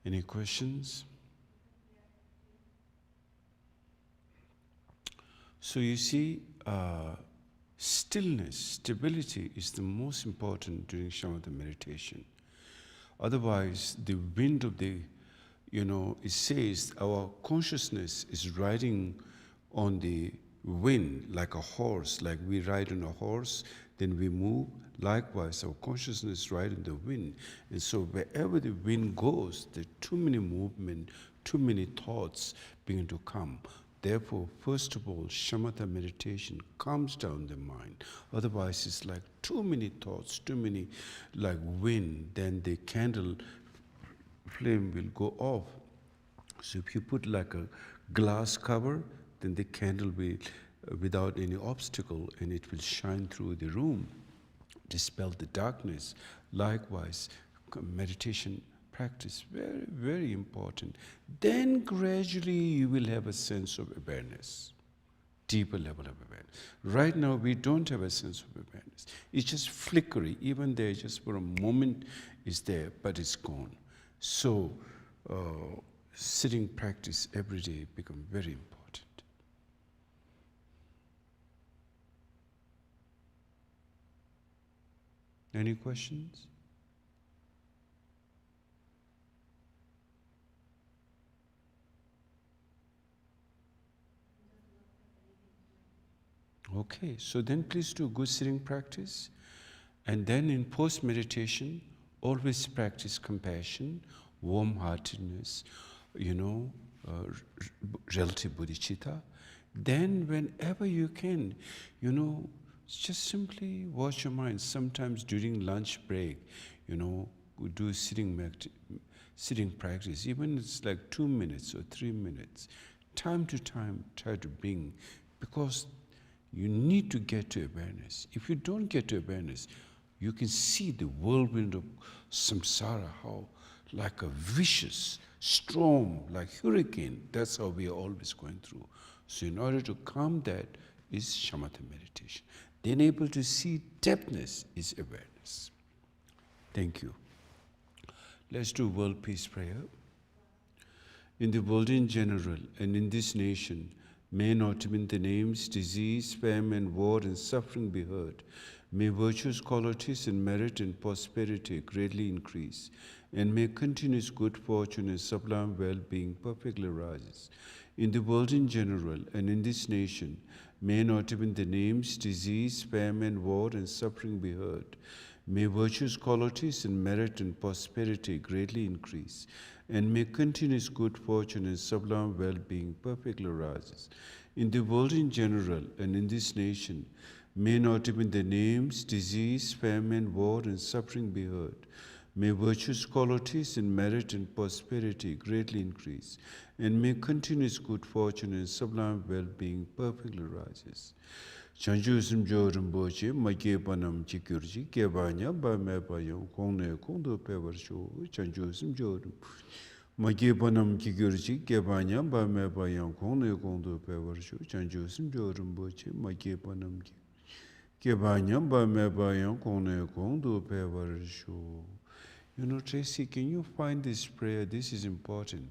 Any questions? So you see, stillness, stability is the most important during Shamatha meditation. Otherwise, the wind of the, it says our consciousness is riding on the wind like a horse, like we ride on a horse, then we move. Likewise, our consciousness rides on the wind. And so wherever the wind goes, there are too many movement, too many thoughts begin to come. Therefore, first of all, Shamatha meditation calms down the mind. Otherwise, it's like too many thoughts, too many like wind, then the candle flame will go off. So if you put like a glass cover, then the candle will, without any obstacle, and it will shine through the room, dispel the darkness. Likewise, meditation practice, very, very important. Then gradually you will have a sense of awareness, deeper level of awareness. Right now we don't have a sense of awareness. It's just flickering, even there just for a moment is there, but it's gone. So sitting practice every day become very important. Any questions? Okay, so then please do good sitting practice. And then in post-meditation, always practice compassion, warm-heartedness, relative bodhicitta. Then whenever you can, just simply watch your mind. Sometimes during lunch break, we do sitting practice, even it's like 2 minutes or 3 minutes. Time to time, try to bring, because you need to get to awareness. If you don't get to awareness, you can see the whirlwind of samsara, how like a vicious storm, like hurricane, that's how we are always going through. So in order to calm that is Shamatha meditation. Then able to see depthness is awareness. Thank you. Let's do world peace prayer. In the world in general and in this nation, may not even the names, disease, famine, war, and suffering be heard. May virtues, qualities, and merit and prosperity greatly increase, and may continuous good fortune and sublime well-being perfectly rise. In the world in general and in this nation, may not even the names, disease, famine, war, and suffering be heard. May virtues, qualities, and merit and prosperity greatly increase, and may continuous good fortune and sublime well-being perfectly rise. In the world in general and in this nation, may not even the names, disease, famine, war, and suffering be heard. May virtues, qualities, and merit and prosperity greatly increase, and may continuous good fortune and sublime well-being perfectly rise. Chanju simjo RInpoche, Magye Panam Chikurji, Kebanya, Bame Bayon, Kone, Kondo Peversho, Chanju simjo RInpoche. Magye Panam Chikurji, Kebanya, Bame Bayon, Kone, Kondo Peversho, Chanju simjo RInpoche, Magye Panam Kebanya, Bame Bayon, Kone, Kondo Peversho. Tracy, can you find this prayer? This is important.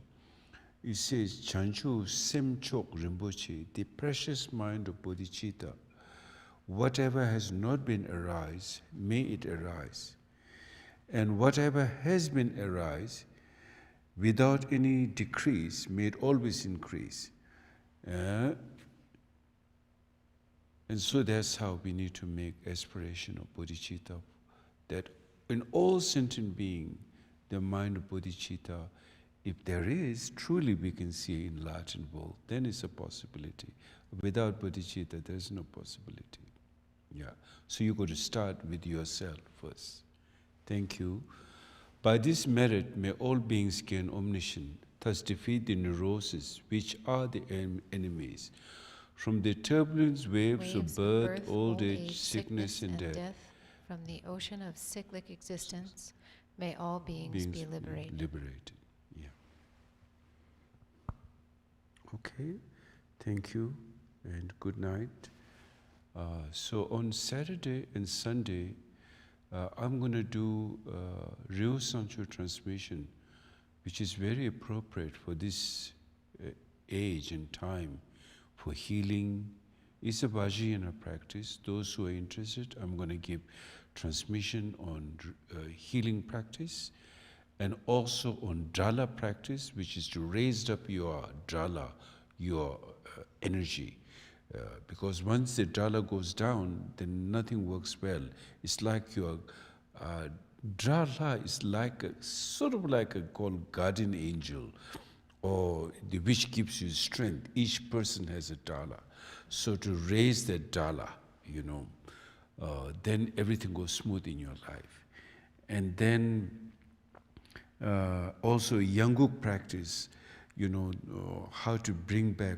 It says, Chanchu Semchok Rinpoche, the precious mind of bodhicitta. Whatever has not been arise, may it arise. And whatever has been arise, without any decrease, may it always increase. And so that's how we need to make aspiration of bodhicitta, that in all sentient being, the mind of bodhicitta, if there is, truly we can see in enlightened world, then it's a possibility. Without bodhicitta, there's no possibility. Yeah. So you got to start with yourself first. Thank you. By this merit, may all beings gain omniscience, thus defeat the neuroses, which are the enemies. From the turbulent waves of birth, old age, sickness, and death, from the ocean of cyclic existence, may all beings be liberated. Yeah. Okay. Thank you, and good night. So on Saturday and Sunday, I'm going to do Ryo Sancho transmission which is very appropriate for this age and time for healing. It's a Vajrayana practice. Those who are interested, I'm going to give transmission on healing practice and also on Drala practice, which is to raise up your Drala, your energy. Because once the Drala goes down, then nothing works well. It's like your Drala is like sort of like a called guardian angel, or the which gives you strength. Each person has a Drala. So to raise that Drala, then everything goes smooth in your life. And then also Yanguk practice, how to bring back,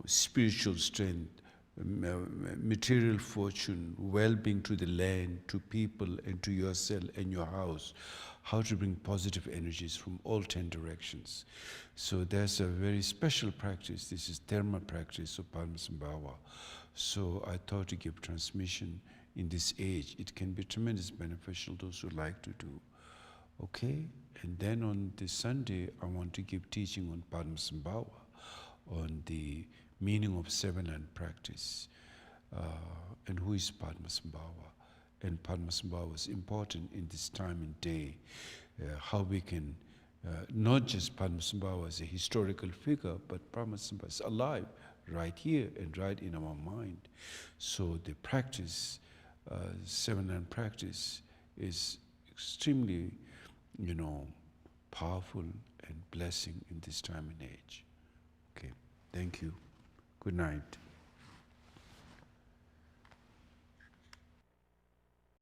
spiritual strength, material fortune, well-being to the land, to people, and to yourself and your house. How to bring positive energies from all 10 directions. So there's a very special practice. This is Dharma practice of Padmasambhava. So I thought to give transmission in this age. It can be tremendously beneficial, those who like to do. Okay? And then on this Sunday, I want to give teaching on Padmasambhava, on the meaning of seven-hand practice, and who is Padmasambhava. And Padmasambhava is important in this time and day, how we can, not just Padmasambhava as a historical figure, but Padmasambhava is alive right here and right in our mind. So the practice, seven-hand practice, is extremely, powerful and blessing in this time and age. Okay, thank you. Good night.